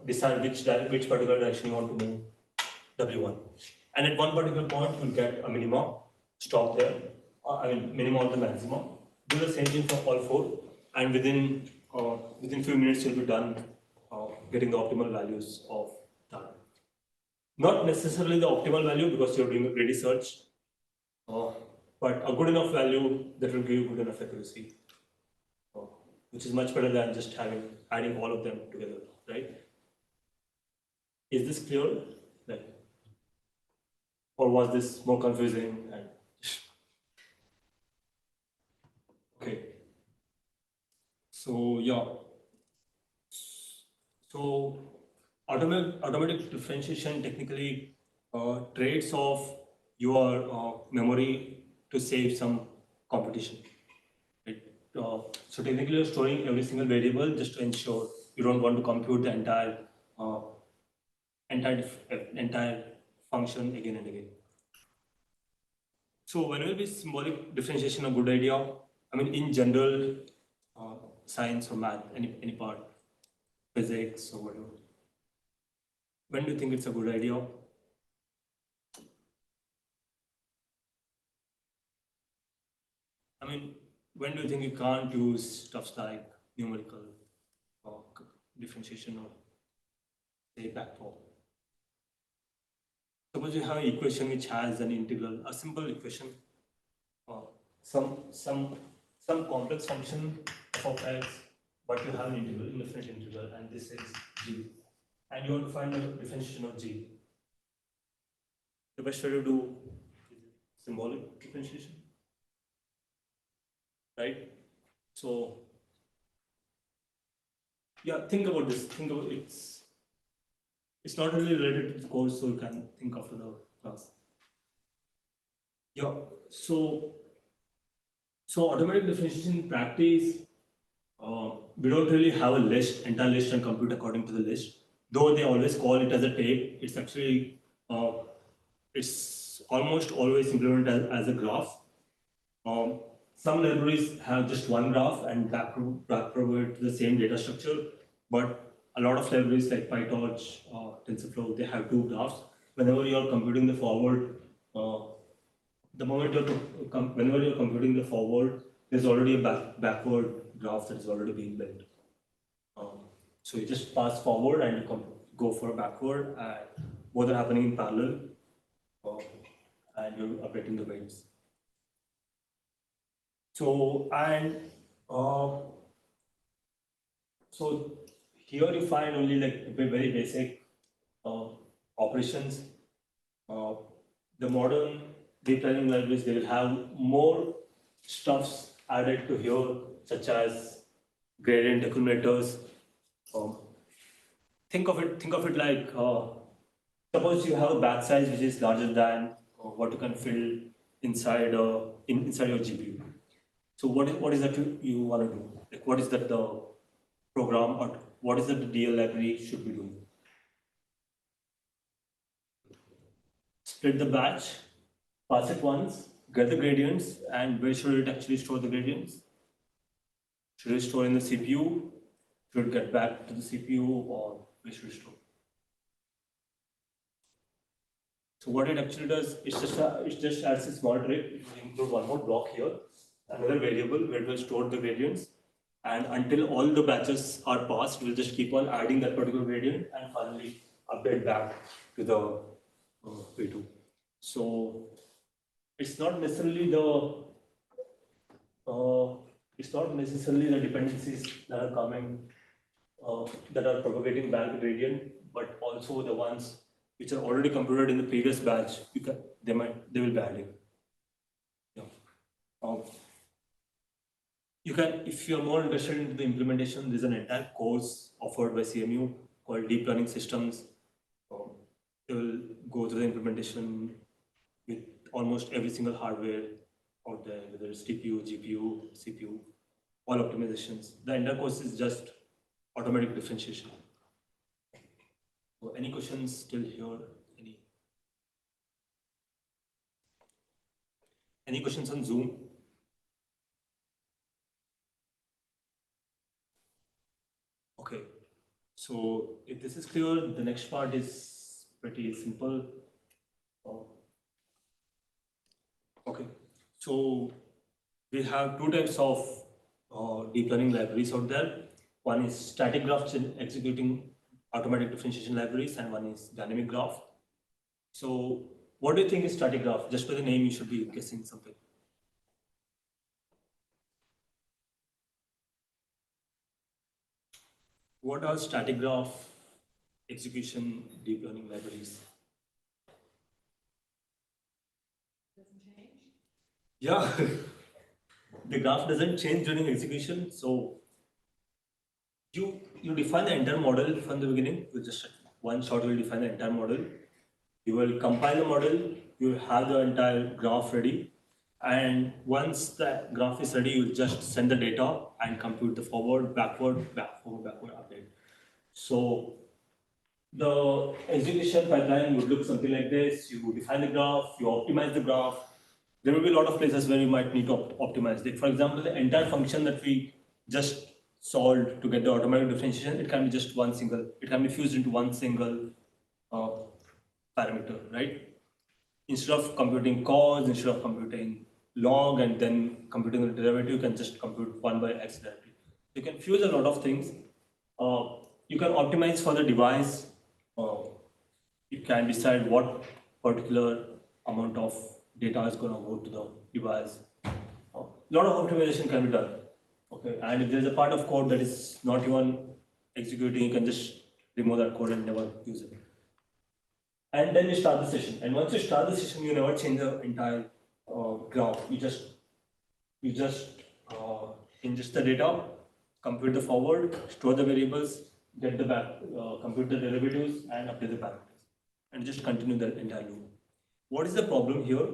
decide which particular direction you want to move W1. And at one particular point, you'll get a minimum, stop there, minimum or the maximum. Do the same thing for all 4, and within few minutes, you'll be done getting the optimal values of that. Not necessarily the optimal value because you're doing a greedy search, but a good enough value that will give you good enough accuracy, which is much better than just adding all of them together, right? Is this clear? Like, or was this more confusing? Okay. So yeah. So automatic differentiation technically trades off your memory to save some computation. Right? So technically, you're storing every single variable just to ensure you don't want to compute the entire function again and again. So when will be symbolic differentiation a good idea? I mean, in general, science or math, any part, physics or whatever. When do you think it's a good idea? I mean, when do you think you can't use stuff like numerical or differentiation or say backform? Suppose you have an equation which has an integral, a simple equation, some complex function f of x, but you have an integral, infinite integral, and this is g, and you want to find the differentiation of g. The best way to do symbolic differentiation, right? So yeah, think about this. Think about it's not really related to the course, so you can think after the class. Yeah, so automatic differentiation in practice, we don't really have a list, entire list, and compute according to the list. Though they always call it as a tape, it's actually it's almost always implemented as a graph. Some libraries have just one graph and backprovide the same data structure, but a lot of libraries like PyTorch, TensorFlow, they have 2 graphs. Whenever you are computing the forward, whenever you're computing the forward, there's already a backward graph that is already being built. So you just pass forward and you go for backward, and both are happening in parallel, and you're updating the weights. So so here you find only like very basic operations. The modern deep learning libraries, they will have more stuffs added to here, such as gradient accumulators, think of it like suppose you have a batch size which is larger than what you can fill inside inside your GPU. So what is that you want to do? Like what is that the program or what is that the DL library should be doing? Split the batch, pass it once, get the gradients, and where should it actually store the gradients? Should it store in the CPU? Should it get back to the CPU, or where should it store? So what it actually does, it just adds a small trick. It will include one more block here, another variable where it will store the gradients, and until all the batches are passed, we'll just keep on adding that particular gradient and finally update back to the V2. So it's not necessarily the dependencies that are coming that are propagating back the gradient, but also the ones which are already computed in the previous batch. They will be adding. Yeah. You can, if you're more interested in the implementation, there's an entire course offered by CMU called Deep Learning Systems. They will go through the implementation with almost every single hardware out there, whether it's TPU, GPU, CPU, all optimizations. The entire course is just automatic differentiation. So any questions still here? Any questions on Zoom? Okay. So if this is clear, the next part is pretty simple. Okay. So we have two types of deep learning libraries out there. One is static graph executing automatic differentiation libraries, and one is dynamic graph. So what do you think is static graph? Just by the name, you should be guessing something. What are static graph execution deep learning libraries? Doesn't change. Yeah, the graph doesn't change during execution. So you define the entire model from the beginning. You just one shot will define the entire model. You will compile the model. You will have the entire graph ready. And once the graph is ready, you will just send the data and compute the forward, backward update. So the execution pipeline would look something like this. You define the graph, you optimize the graph. There will be a lot of places where you might need to optimize. Like for example, the entire function that we just solved to get the automatic differentiation, it can be just it can be fused into one single parameter, right? Instead of computing cos, instead of computing log and then computing the derivative, you can just compute 1 by x directly. You can fuse a lot of things. You can optimize for the device. You can decide what particular amount of data is going to go to the device. A lot of optimization can be done. Okay, and if there's a part of code that is not even executing, you can just remove that code and never use it. And then you start the session. And once you start the session, you never change the entire graph. You just ingest the data, compute the forward, store the variables, get the back, compute the derivatives, and update the parameters, and just continue the entire loop. What is the problem here?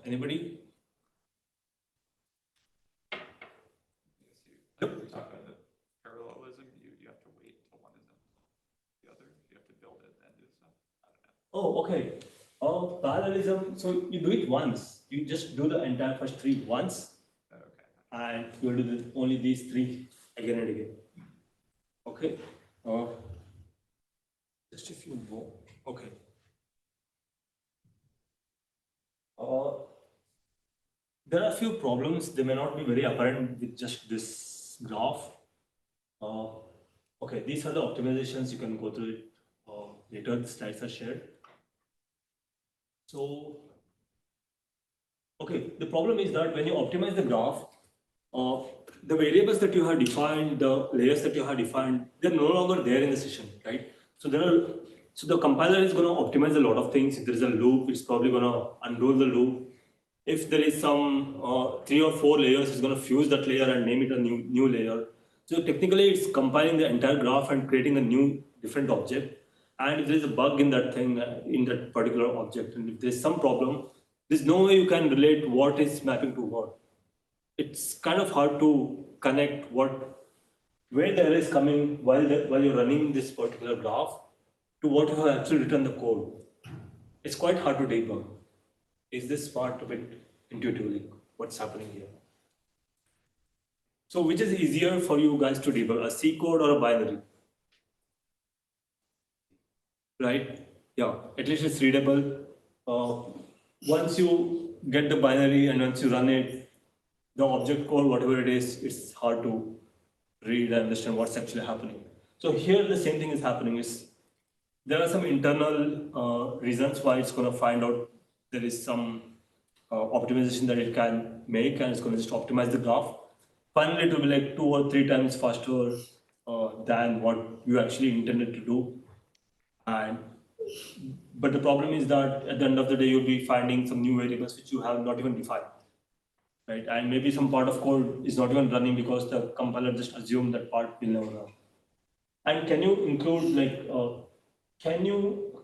Anybody? We talk about the parallelism, you have to wait till one is in the other, you have to build it, then do stuff. I don't know. Oh, okay. Parallelism, so you do it once. You just do the entire first three once, Okay. and you'll do only these three again and again. Okay. Just a few more. Okay. There are a few problems. They may not be very apparent with just this graph. Okay, these are the optimizations. You can go through it later. The slides are shared. So, okay, the problem is that when you optimize the graph, the variables that you have defined, the layers that you have defined, they're no longer there in the session, right? So the compiler is going to optimize a lot of things. If there is a loop, it's probably going to unroll the loop. if there is some 3 or 4 layers, it's going to fuse that layer and name it a new layer. So technically, it's compiling the entire graph and creating a new different object. And if there is a bug in that thing, in that particular object, and if there's some problem, there's no way you can relate what is mapping to what. It's kind of hard to connect where the error is coming while you're running this particular graph to what you have actually written the code. It's quite hard to debug. Is this part of it intuitively? What's happening here? So which is easier for you guys to debug, a C code or a binary? Right? Yeah, at least it's readable. Once you get the binary and once you run it, the object code, whatever it is, it's hard to read and understand what's actually happening. So here the same thing is happening. Is there are some internal reasons why it's going to find out there is some optimization that it can make, and it's going to just optimize the graph. Finally, it will be like 2 or 3 times faster than what you actually intended to do. And but the problem is that at the end of the day, you'll be finding some new variables which you have not even defined, right? And maybe some part of code is not even running because the compiler just assumed that part will never run. And can you include can you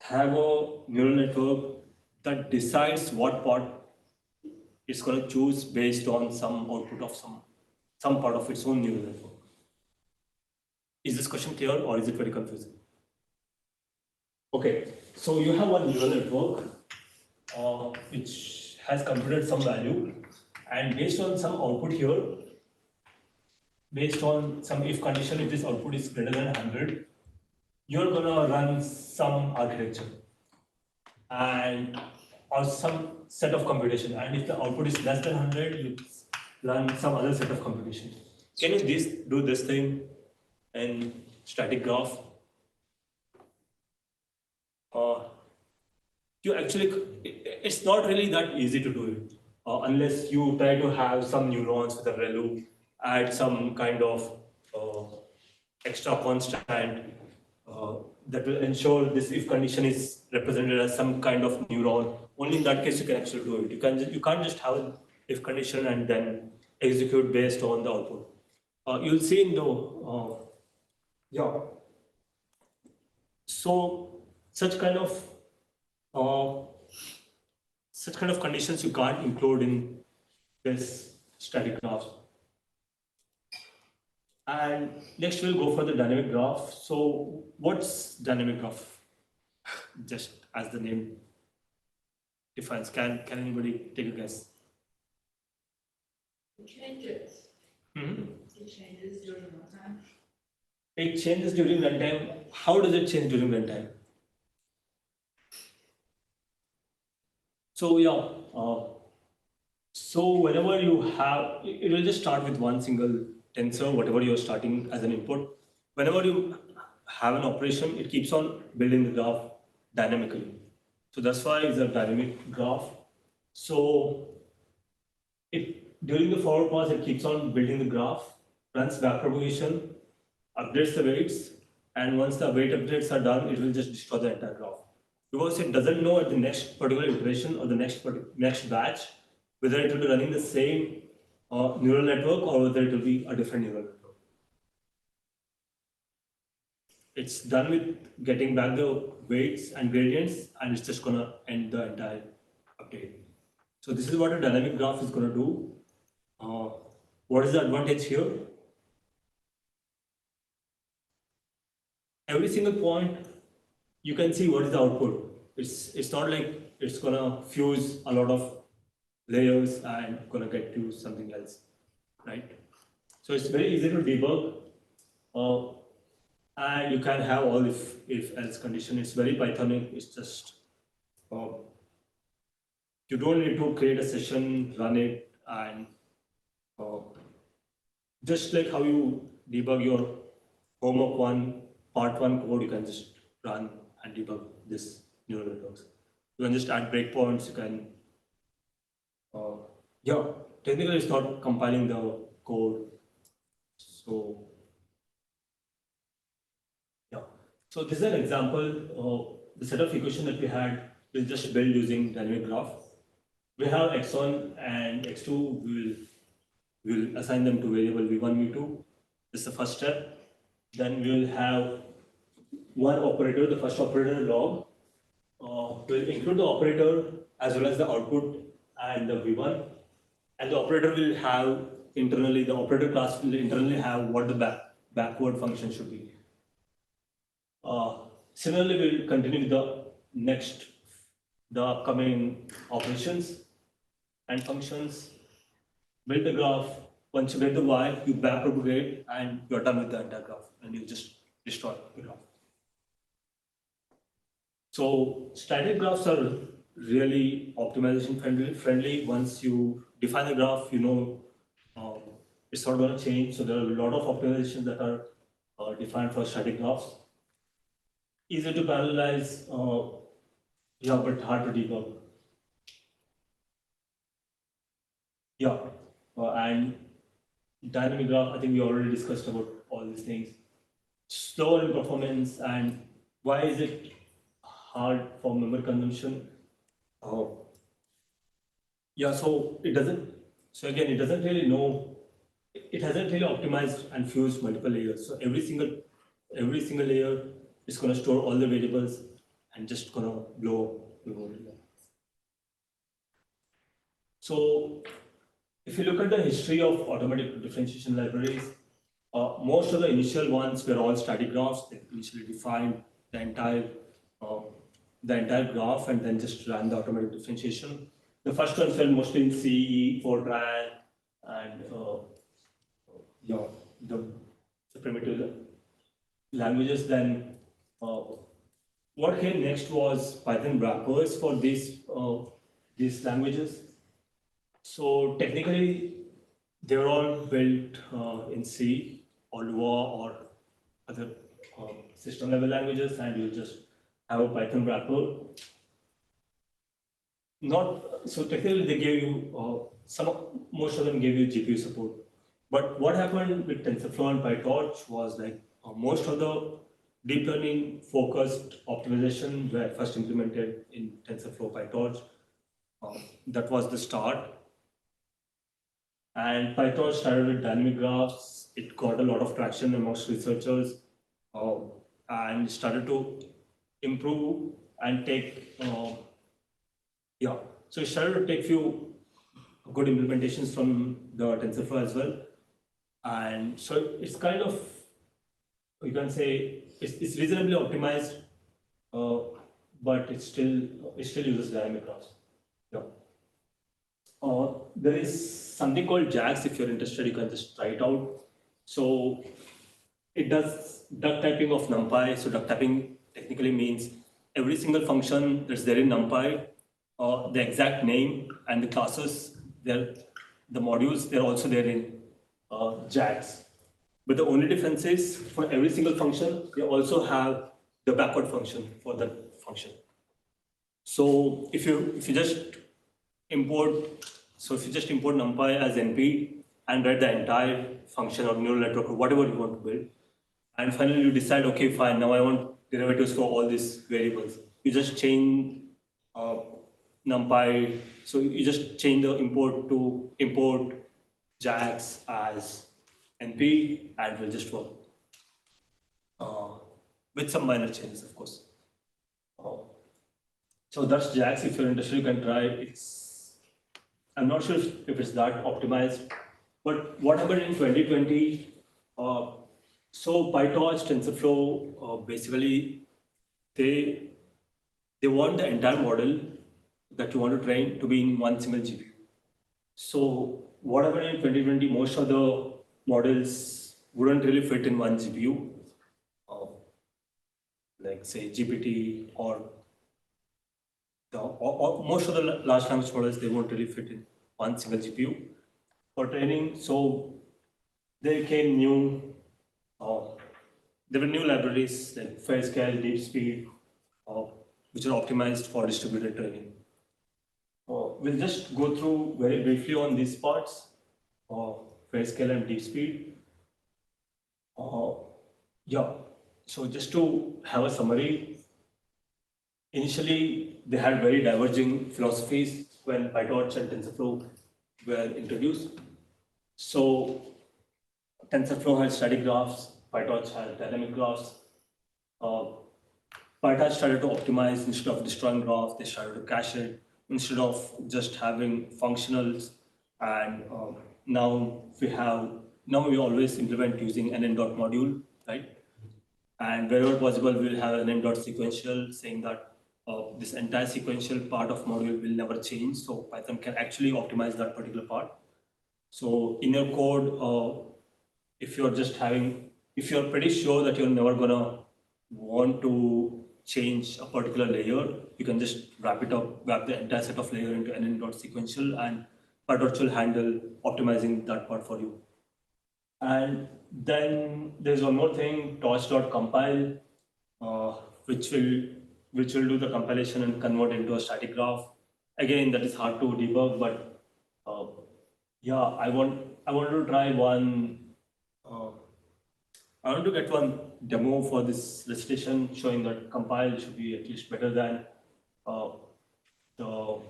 have a neural network that decides what part it's going to choose based on some output of some part of its own neural network? Is this question clear or is it very confusing? Okay, so you have one neural network which has computed some value, and based on some output here, based on some if condition, if this output is greater than 100, you're gonna run some architecture and or some set of computation, and if the output is less than 100, you run some other set of computation. Can you do this thing in static graph? Uh, you actually, it's not really that easy to do it unless you try to have some neurons with a ReLU, add some kind of uh, extra constant that will ensure this if condition is represented as some kind of neuron. Only in that case you can actually do it. You can't just have an if condition and then execute based on the output. You'll see in the yeah. So such kind of uh, such kind of conditions you can't include in this static graph. And next we'll go for the dynamic graph. So what's dynamic graph? Just as the name defines. Can anybody take a guess? It changes. Mhm. It changes during runtime. It changes during runtime. How does it change during runtime? So yeah, so whenever you have, it will just start with one single tensor, whatever you're starting as an input. Whenever you have an operation, it keeps on building the graph dynamically. So that's why it's a dynamic graph. So during the forward pass, it keeps on building the graph, runs backpropagation, updates the weights, and once the weight updates are done, it will just destroy the entire graph. Because it doesn't know at the next particular iteration or the next batch whether it will be running the same neural network or whether it will be a different neural network. It's done with getting back the weights and gradients, and it's just gonna end the entire update. So this is what a dynamic graph is gonna do. What is the advantage here? Every single point, you can see what is the output. It's not like it's gonna fuse a lot of layers and gonna get to something else, right? So it's very easy to debug, and you can have all if else condition. It's very Pythonic. It's just you don't need to create a session, run it, and uh, just like how you debug your homework part one code, you can just run and debug this neural networks. You can just add breakpoints. You can, yeah, technically it's not compiling the code. So, yeah. So this is an example of the set of equation that we had. We'll just build using dynamic graph. we have x1 and x2, we'll assign them to variable v1, v2. This is the first step. Then we'll have one operator, the first operator log. Will include the operator as well as the output and the v1. And the operator will have internally, the operator class will internally have what the backward function should be. Similarly, we'll continue with the upcoming operations and functions. Build the graph. Once you get the y, you backpropagate and you're done with the entire graph and you just destroy the graph. So static graphs are really optimization friendly. Once you define the graph, you know it's not going to change. So there are a lot of optimizations that are defined for static graphs. Easy to parallelize, yeah, but hard to debug. Yeah, and dynamic graph, I think we already discussed about all these things. Slower in performance, and why is it hard for memory consumption? Yeah, so it doesn't, so again, it doesn't really know, it hasn't really optimized and fused multiple layers. So every single layer is going to store all the variables and just going to blow memory. So if you look at the history of automatic differentiation libraries, most of the initial ones were all static graphs. They initially defined the entire graph and then just ran the automatic differentiation. The first ones were mostly in C, Fortran, and yeah, the primitive languages. Then what came next was Python wrappers for these languages. So technically, they were all built in C or Lua or other system level languages, and you just have a Python wrapper. Not so technically, they gave you most of them gave you GPU support. But what happened with TensorFlow and PyTorch was like most of the deep learning focused optimization were first implemented in TensorFlow, PyTorch. That was the start. And PyTorch started with dynamic graphs. It got a lot of traction amongst researchers and started to improve and take, yeah. So it started to take few good implementations from the TensorFlow as well. And so it's kind of, you can say, it's reasonably optimized, but it still uses dynamic graphs. Yeah. There is something called JAX. If you're interested, you can just try it out. So it does duck typing of NumPy. So duck typing technically means every single function that's there in NumPy, the exact name and the classes, the modules, they're also there in JAX. But the only difference is for every single function, they also have the backward function for that function. So if you just import, if you just import NumPy as NP and write the entire function or neural network or whatever you want to build, and finally you decide, okay, fine, now I want derivatives for all these variables. You just change NumPy, so you just change the import to import JAX as NP and will just work. With some minor changes, of course. So that's JAX. If you're interested, you can try. I'm not sure if it's that optimized, but what happened in 2020? So PyTorch, TensorFlow, basically they want the entire model that you want to train to be in one single GPU. So what happened in 2020? Most of the models wouldn't really fit in one GPU, like say GPT or most of the large language models, they won't really fit in one single GPU for training. So there came there were new libraries like Fairscale, DeepSpeed, which are optimized for distributed training. We'll just go through very briefly on these parts, Fairscale and DeepSpeed. Yeah, so just to have a summary, initially they had very diverging philosophies. when PyTorch and TensorFlow were introduced. So TensorFlow has static graphs, PyTorch has dynamic graphs. Uh, PyTorch started to optimize instead of destroying graphs, they started to cache it instead of just having functionals. And now we always implement using nn dot module, right? And wherever possible, we'll have an nn dot sequential saying that this entire sequential part of module will never change. So Python can actually optimize that particular part. So in your code, if you're pretty sure that you're never gonna want to change a particular layer, you can just wrap the entire set of layer into nn dot sequential, and PyTorch will handle optimizing that part for you. And then there's one more thing, torch.compile, uh, which will do the compilation and convert into a static graph. Again, that is hard to debug, but yeah, I want to try one. I want to get one demo for this recitation showing that compile should be at least better than uh, the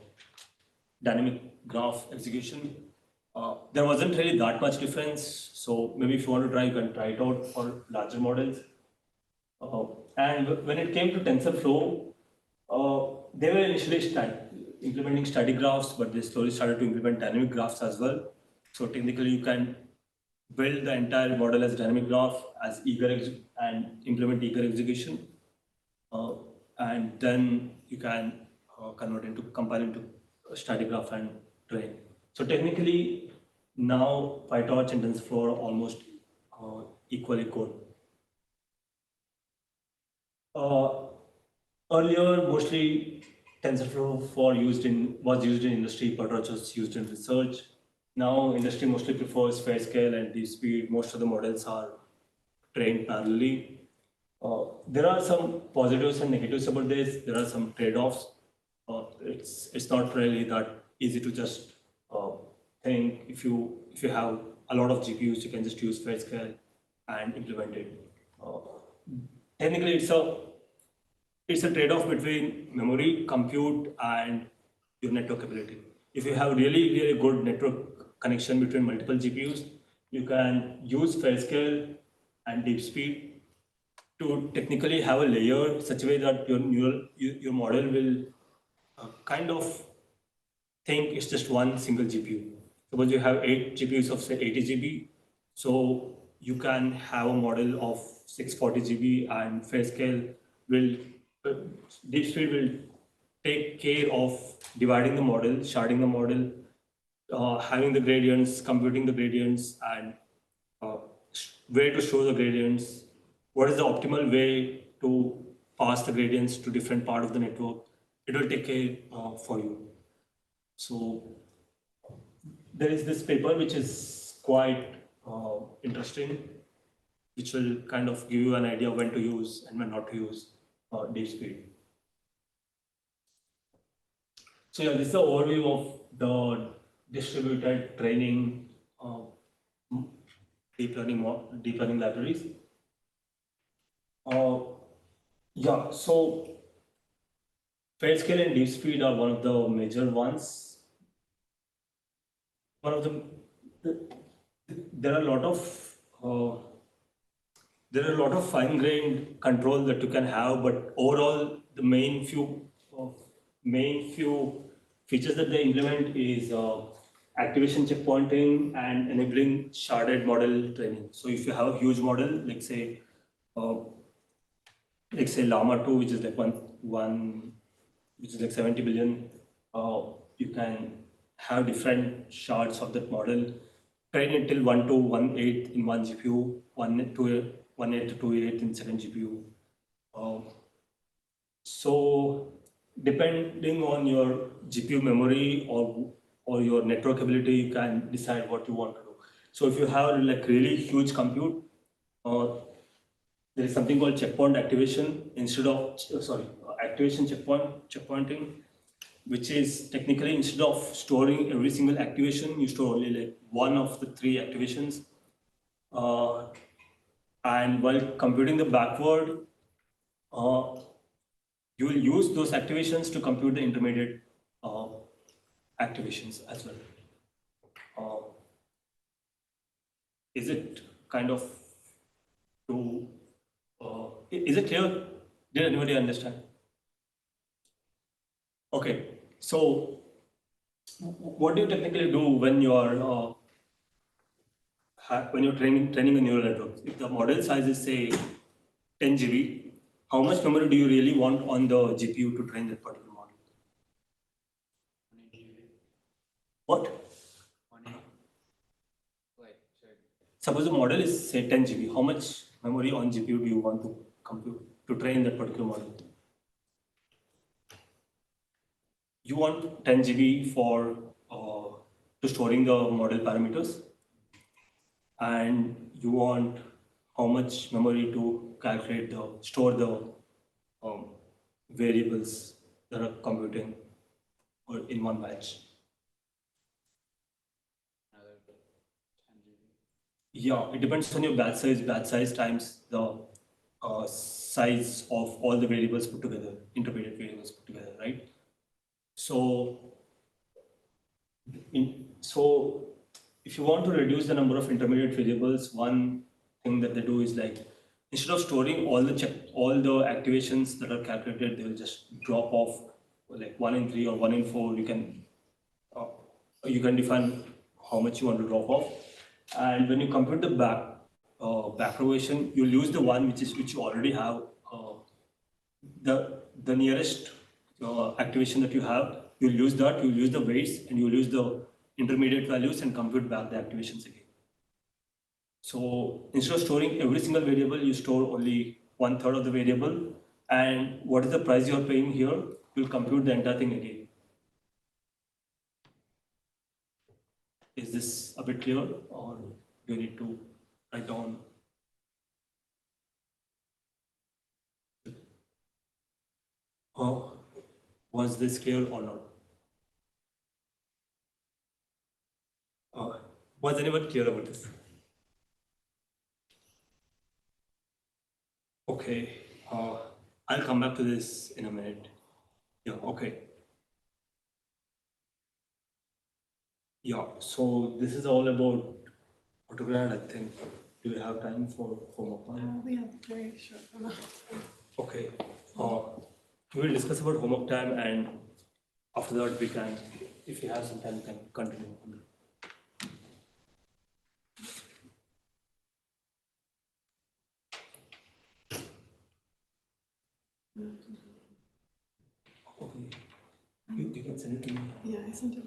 dynamic graph execution. There wasn't really that much difference, so maybe if you want to try, you can try it out for larger models. And when it came to TensorFlow, they were initially implementing static graphs, but they slowly started to implement dynamic graphs as well. So technically, you can build the entire model as dynamic graph as and implement eager execution, and then you can compile into a static graph and train. So technically, now PyTorch and TensorFlow are almost equally good. Earlier, mostly TensorFlow was used in industry, PyTorch was used in research. Now, industry mostly prefers fair scale and deep speed. Most of the models are trained parallelly. There are some positives and negatives about this. There are some trade-offs. It's not really that easy to just think. If you have a lot of GPUs, you can just use fair scale and implement it. Technically, it's a trade-off between memory, compute, and your network ability. If you have really good network connection between multiple GPUs, you can use fair scale and deep speed to technically have a layer such a way that your model will kind of think it's just one single GPU. Suppose you have 8 GPUs of say 80 GB, so you can have a model of 640 GB, and fair scale will deep speed will take care of dividing the model, sharding the model, having the gradients, computing the gradients, and uh, where to show the gradients, what is the optimal way to pass the gradients to different part of the network. It will take care for you. So there is this paper which is quite interesting, which will kind of give you an idea when to use and when not to use deep speed. So yeah, this is the overview of the distributed training deep learning libraries. Yeah, so fair scale and deep speed are one of the major ones. One of there are a lot of fine-grained control that you can have, but overall, the main few features that they implement is activation checkpointing and enabling sharded model training. So if you have a huge model, uh, like say Llama 2, which is like which is like 70 billion, you can have different shards of that model, train it till 1 to 1/8 in one GPU, 1 to 1/8 to 2/8 in second GPU. So depending on your GPU memory or your network ability, you can decide what you want to do. So if you have like really huge compute, there is something called checkpoint activation instead of activation checkpointing, which is technically instead of storing every single activation, you store only like one of the 3 activations. And while computing the backward, you will use those activations to compute the intermediate activations as well. Is it kind of to, is it clear? Did anybody understand? Okay, so what do you technically do when you are when you're training a neural network? If the model size is say 10 GB, how much memory do you really want on the GPU to train that particular model? 1 GB. What? 1 GB. Like, sorry. Suppose the model is say 10 GB, how much memory on GPU do you want to compute to train that particular model? You want 10 GB for to storing the model parameters, and you want how much memory to calculate the store the um, variables that are computing or in one batch. Another 10 GB. Yeah, it depends on your batch size. Batch size times the size of all the variables put together, intermediate variables put together, right? So, so if you want to reduce the number of intermediate variables, one thing that they do is like instead of storing all the activations that are calculated, they will just drop off like 1 in 3 or 1 in 4. Uh, you can define how much you want to drop off, and when you compute the backpropagation, you'll use the one which you already have. The nearest activation that you have, you'll use that. You'll use the weights and you'll use the intermediate values and compute back the activations again. So instead of storing every single variable, you store only 1/3 of the variable, and what is the price you're paying here, you'll compute the entire thing again. Is this a bit clear, or do you need to write down? Oh, was this clear or not? Uh, was anyone clear about this? Okay, I'll come back to this in a minute. Yeah, okay. Yeah, so this is all about Autograd, I think. Do you have time for homework time? We have very short amount. Okay. We will discuss about homework time, and after that we can, if you have some time, we can continue. Okay. You can send it to me. Yeah, I sent it.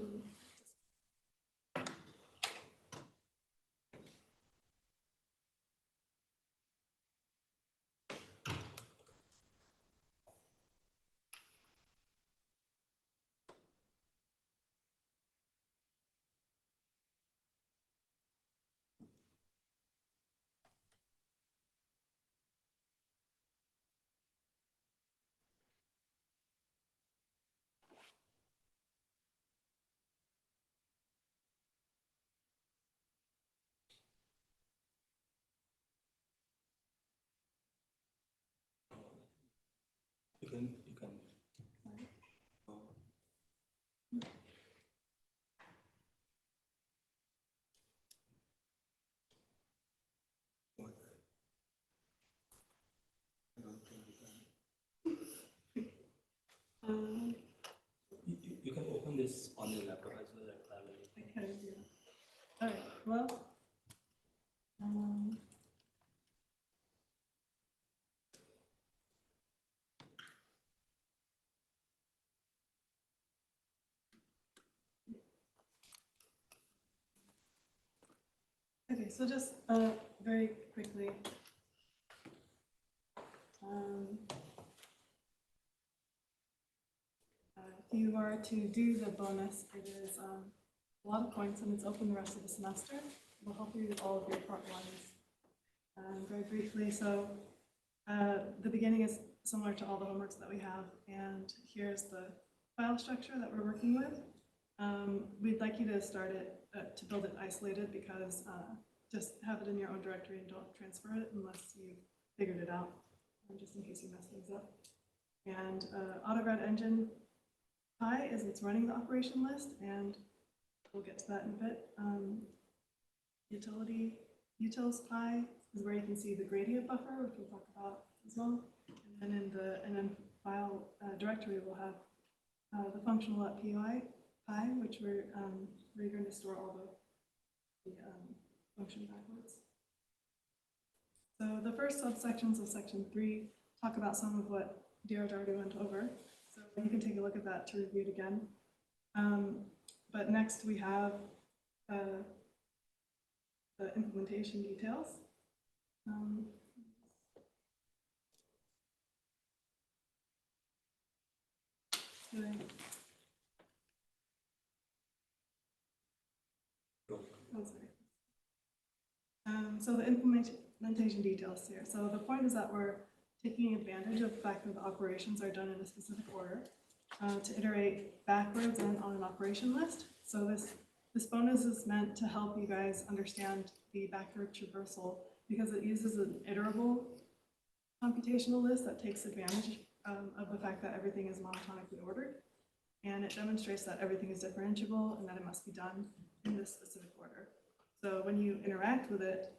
You can. You can open this on your laptop as well. I kind of do. All right, well. Okay, so just very quickly. If you are to do the bonus, it is a lot of points and it's open the rest of the semester. It will help you with all of your part ones. Very briefly, so the beginning is similar to all the homeworks that we have, and here's the file structure that we're working with. We'd like you to start it, to build it isolated, because just have it in your own directory and don't transfer it unless you figured it out, just in case you mess things up. And Autograd engine, pi is what's running the operation list, and we'll get to that in a bit. Utils pi is where you can see the gradient buffer, which we'll talk about as well. And then in the file directory, we'll have the functional.py pi, which we're going to store all the function backwards. So the first subsections of section 3 talk about some of what Dheeraj already went over. So you can take a look at that to review it again. But next we have the implementation details. So the implementation details here. So the point is that we're taking advantage of the fact that the operations are done in a specific order to iterate backwards and on an operation list. So this bonus is meant to help you guys understand the backward traversal because it uses an iterable computational list that takes advantage of the fact that everything is monotonically ordered. And it demonstrates that everything is differentiable and that it must be done in this specific order. So when you interact with it,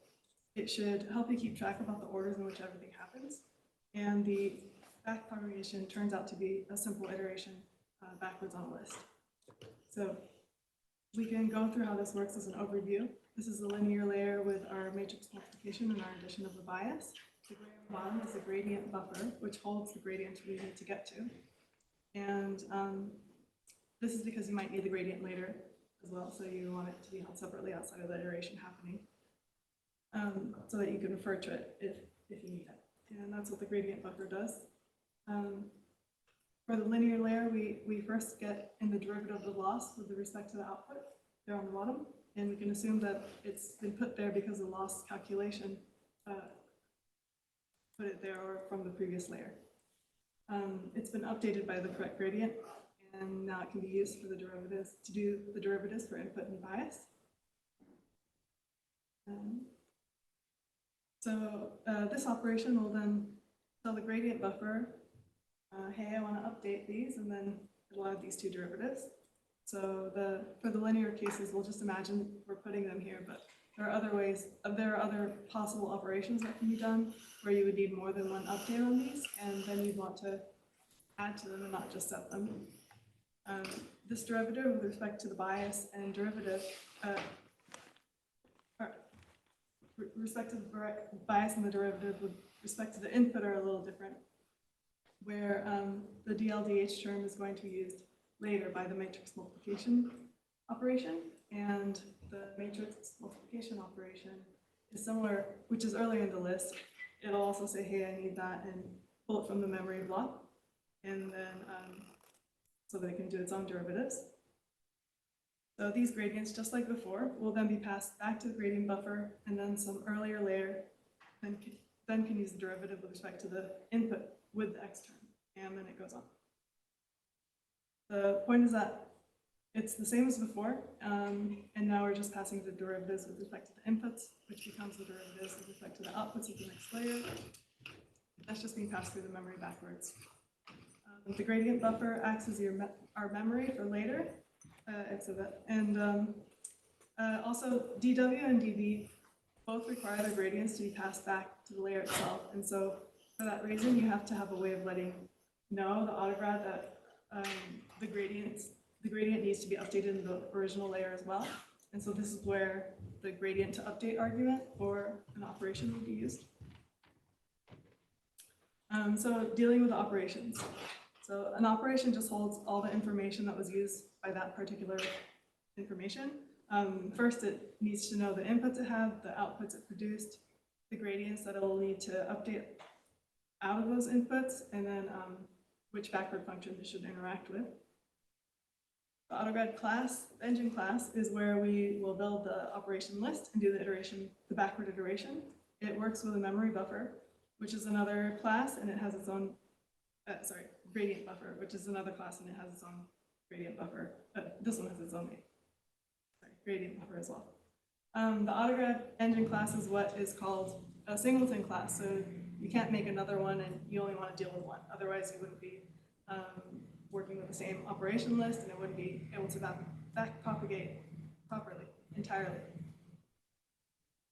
it should help you keep track about the orders in which everything happens. And the back propagation turns out to be a simple iteration backwards on a list. So we can go through how this works as an overview. This is the linear layer with our matrix multiplication and our addition of the bias. The gray on the bottom is the gradient buffer, which holds the gradient we need to get to. And this is because you might need the gradient later as well, so you want it to be held separately outside of the iteration happening, so that you can refer to it if you need it. And that's what the gradient buffer does. For the linear layer, we first get in the derivative of the loss with respect to the output there on the bottom, and we can assume that it's been put there because the loss calculation put it there or from the previous layer. It's been updated by the correct gradient, and now it can be used for the derivatives, to do the derivatives for input and bias. So this operation will then tell the gradient buffer, hey, I want to update these, and then it'll add these two derivatives. So for the linear cases, we'll just imagine we're putting them here, but there are other ways, there are other possible operations that can be done where you would need more than one update on these, and then you'd want to add to them and not just set them. This derivative with respect to the bias and derivative, respect to the bias and the derivative with respect to the input are a little different, where the DLDH term is going to be used later by the matrix multiplication operation, and the matrix multiplication operation is similar, which is earlier in the list. It'll also say, hey, I need that, and pull it from the memory block, and then so that it can do its own derivatives. So these gradients, just like before, will then be passed back to the gradient buffer, and then some earlier layer then can use the derivative with respect to the input with the x term, and then it goes on. The point is that it's the same as before, and now we're just passing the derivatives with respect to the inputs, which becomes the derivatives with respect to the outputs of the next layer. That's just being passed through the memory backwards. The gradient buffer acts as our memory for later, and also DW and DV both require the gradients to be passed back to the layer itself, and so for that reason, you have to have a way of letting know the Autograd that the gradient needs to be updated in the original layer as well. And so this is where the gradient to update argument for an operation would be used. So dealing with the operations. So an operation just holds all the information that was used by that particular information. First, it needs to know the inputs it had, the outputs it produced, the gradients that it will need to update out of those inputs, and then which backward function it should interact with. The Autograd class, the engine class, is where we will build the operation list and do the iteration, the backward iteration. It works with a memory buffer, which is another class, and it has its own, gradient buffer, which is another class, and it has its own gradient buffer. This one has its own gradient buffer as well. The Autograd engine class is what is called a singleton class, so you can't make another one and you only want to deal with one. Otherwise, you wouldn't be working with the same operation list, and it wouldn't be able to back propagate properly, entirely.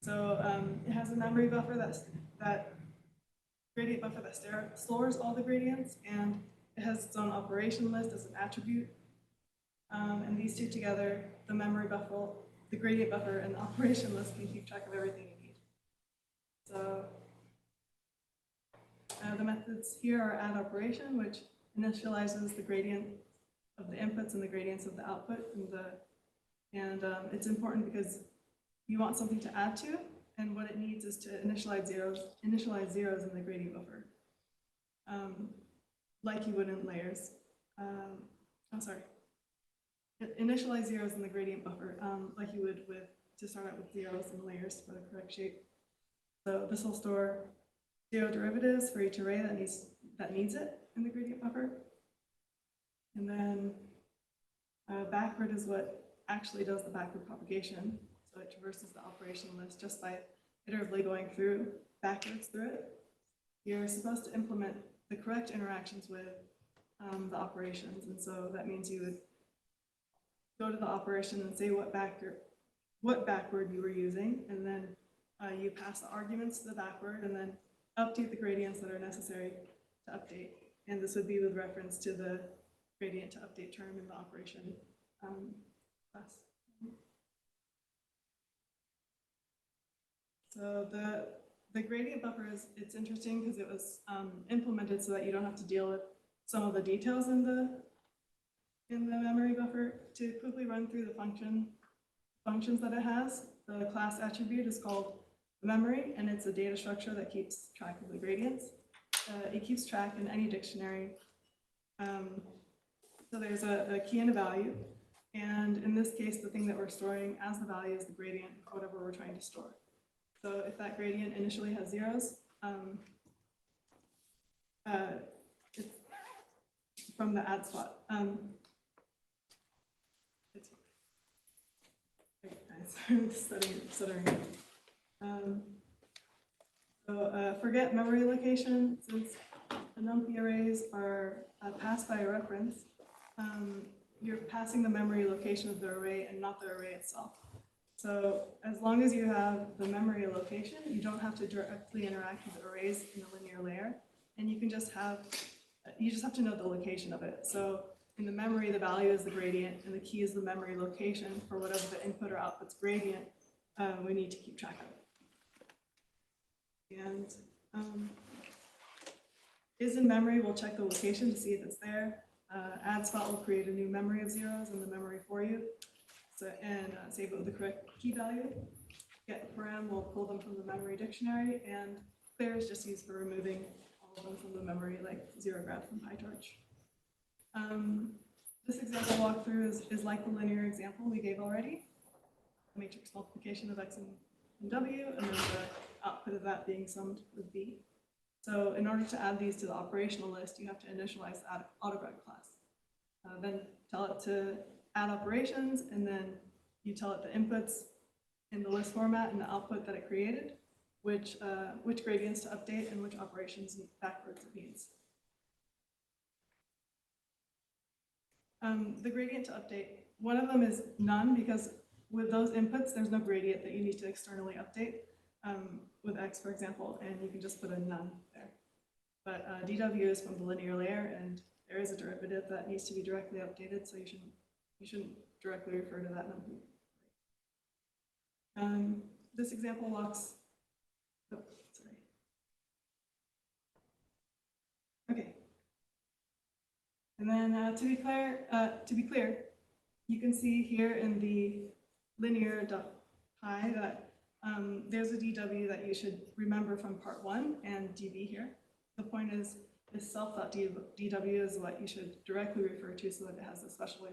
So it has a memory buffer that gradient buffer that stores all the gradients, and it has its own operation list as an attribute. And these two together, the memory buffer, the gradient buffer, and the operation list can keep track of everything you need. So the methods here are add operation, which initializes the gradient of the inputs and the gradients of the output, and it's important because you want something to add to, and what it needs is to initialize zeros in the gradient buffer, like you would in layers. Initialize zeros in the gradient buffer, like you would to start out with zeros and layers for the correct shape. So this will store zero derivatives for each array that needs it in the gradient buffer. And then backward is what actually does the backward propagation. So it traverses the operation list just by iteratively going backwards through it. You're supposed to implement the correct interactions with the operations. And so that means you would go to the operation and say what backward you were using, and then you pass the arguments to the backward, and then update the gradients that are necessary to update. And this would be with reference to the gradient to update term in the operation class. So the gradient buffer it's interesting because it was implemented so that you don't have to deal with some of the details in the memory buffer. To quickly run through the functions that it has, the class attribute is called memory, and it's a data structure that keeps track of the gradients. It keeps track in any dictionary. So there's a key and a value, and in this case, the thing that we're storing as the value is the gradient of whatever we're trying to store. So if that gradient initially has zeros, it's from the add spot. Stuttering. Forget memory location. Since numpy arrays are passed by a reference, you're passing the memory location of the array and not the array itself. So as long as you have the memory location, you don't have to directly interact with arrays in the linear layer, and you just have to know the location of it. So in the memory, the value is the gradient, and the key is the memory location for whatever the input or output's gradient we need to keep track of. And is in memory, we'll check the location to see if it's there. Add spot will create a new memory of zeros in the memory for you. So, and save it with the correct key value. Get param will pull them from the memory dictionary, and clear is just used for removing all of them from the memory, like zero grad from PyTorch. This example walkthrough is like the linear example we gave already. Matrix multiplication of x and w, and then the output of that being summed with b. So in order to add these to the operational list, you have to initialize the Autograd class. Then tell it to add operations, and then you tell it the inputs in the list format and the output that it created, which gradients to update and which operations backwards it needs. The gradient to update, one of them is none, because with those inputs, there's no gradient that you need to externally update with x, for example, and you can just put a none there. But DW is from the linear layer, and there is a derivative that needs to be directly updated, so you shouldn't directly refer to that number. This example walks. Oh, sorry. Okay. And then to be clear, you can see here in the linear.py that there's a DW that you should remember from part 1 and DB here. The point is self.dw is what you should directly refer to so that it has a special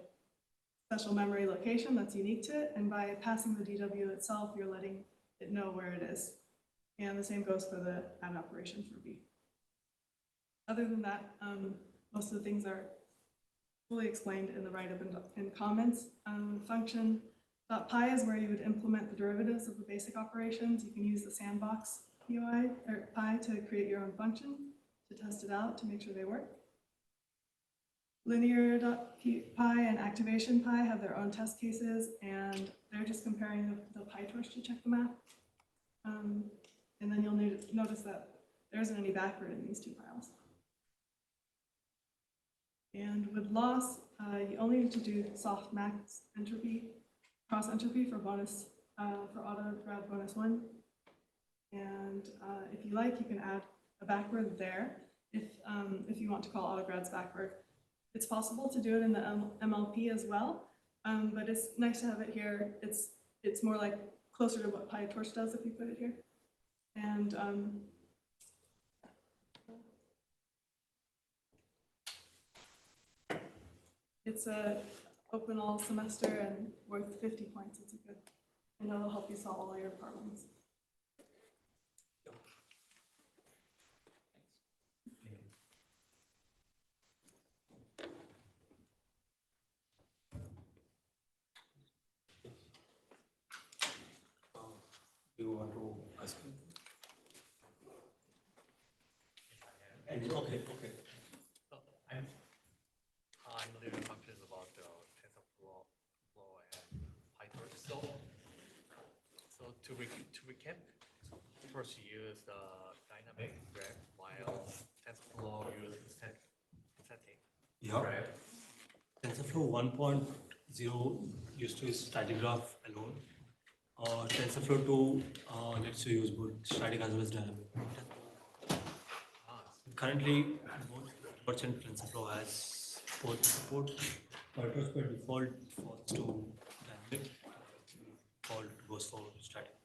memory location that's unique to it, and by passing the DW itself, you're letting it know where it is. And the same goes for the add operation for B. Other than that, most of the things are fully explained in the write-up and comments. Function.py is where you would implement the derivatives of the basic operations. You can use the sandbox POI or py to create your own function, to test it out, to make sure they work. linear.py and activation.py have their own test cases, and they're just comparing the PyTorch to check the math. And then you'll notice that there isn't any backward in these two files. And with loss, you only need to do soft max entropy, cross entropy for bonus, for Autograd bonus 1. And if you like, you can add a backward there if you want to call Autograds backward. It's possible to do it in the MLP as well, but it's nice to have it here. It's more like closer to what PyTorch does if you put it here. And it's a open all semester and worth 50 points. It's a good, and it'll help you solve all your problems. Do you want to ask me? Okay. I'm a little confused about the TensorFlow and PyTorch. So to recap, PyTorch use the dynamic graph while TensorFlow uses static. Yeah. Right. TensorFlow 1.0 used to use static graph alone. TensorFlow 2 lets you use both static as well as dynamic. Currently, both PyTorch and TensorFlow has both support. PyTorch by default falls to dynamic, default goes for static.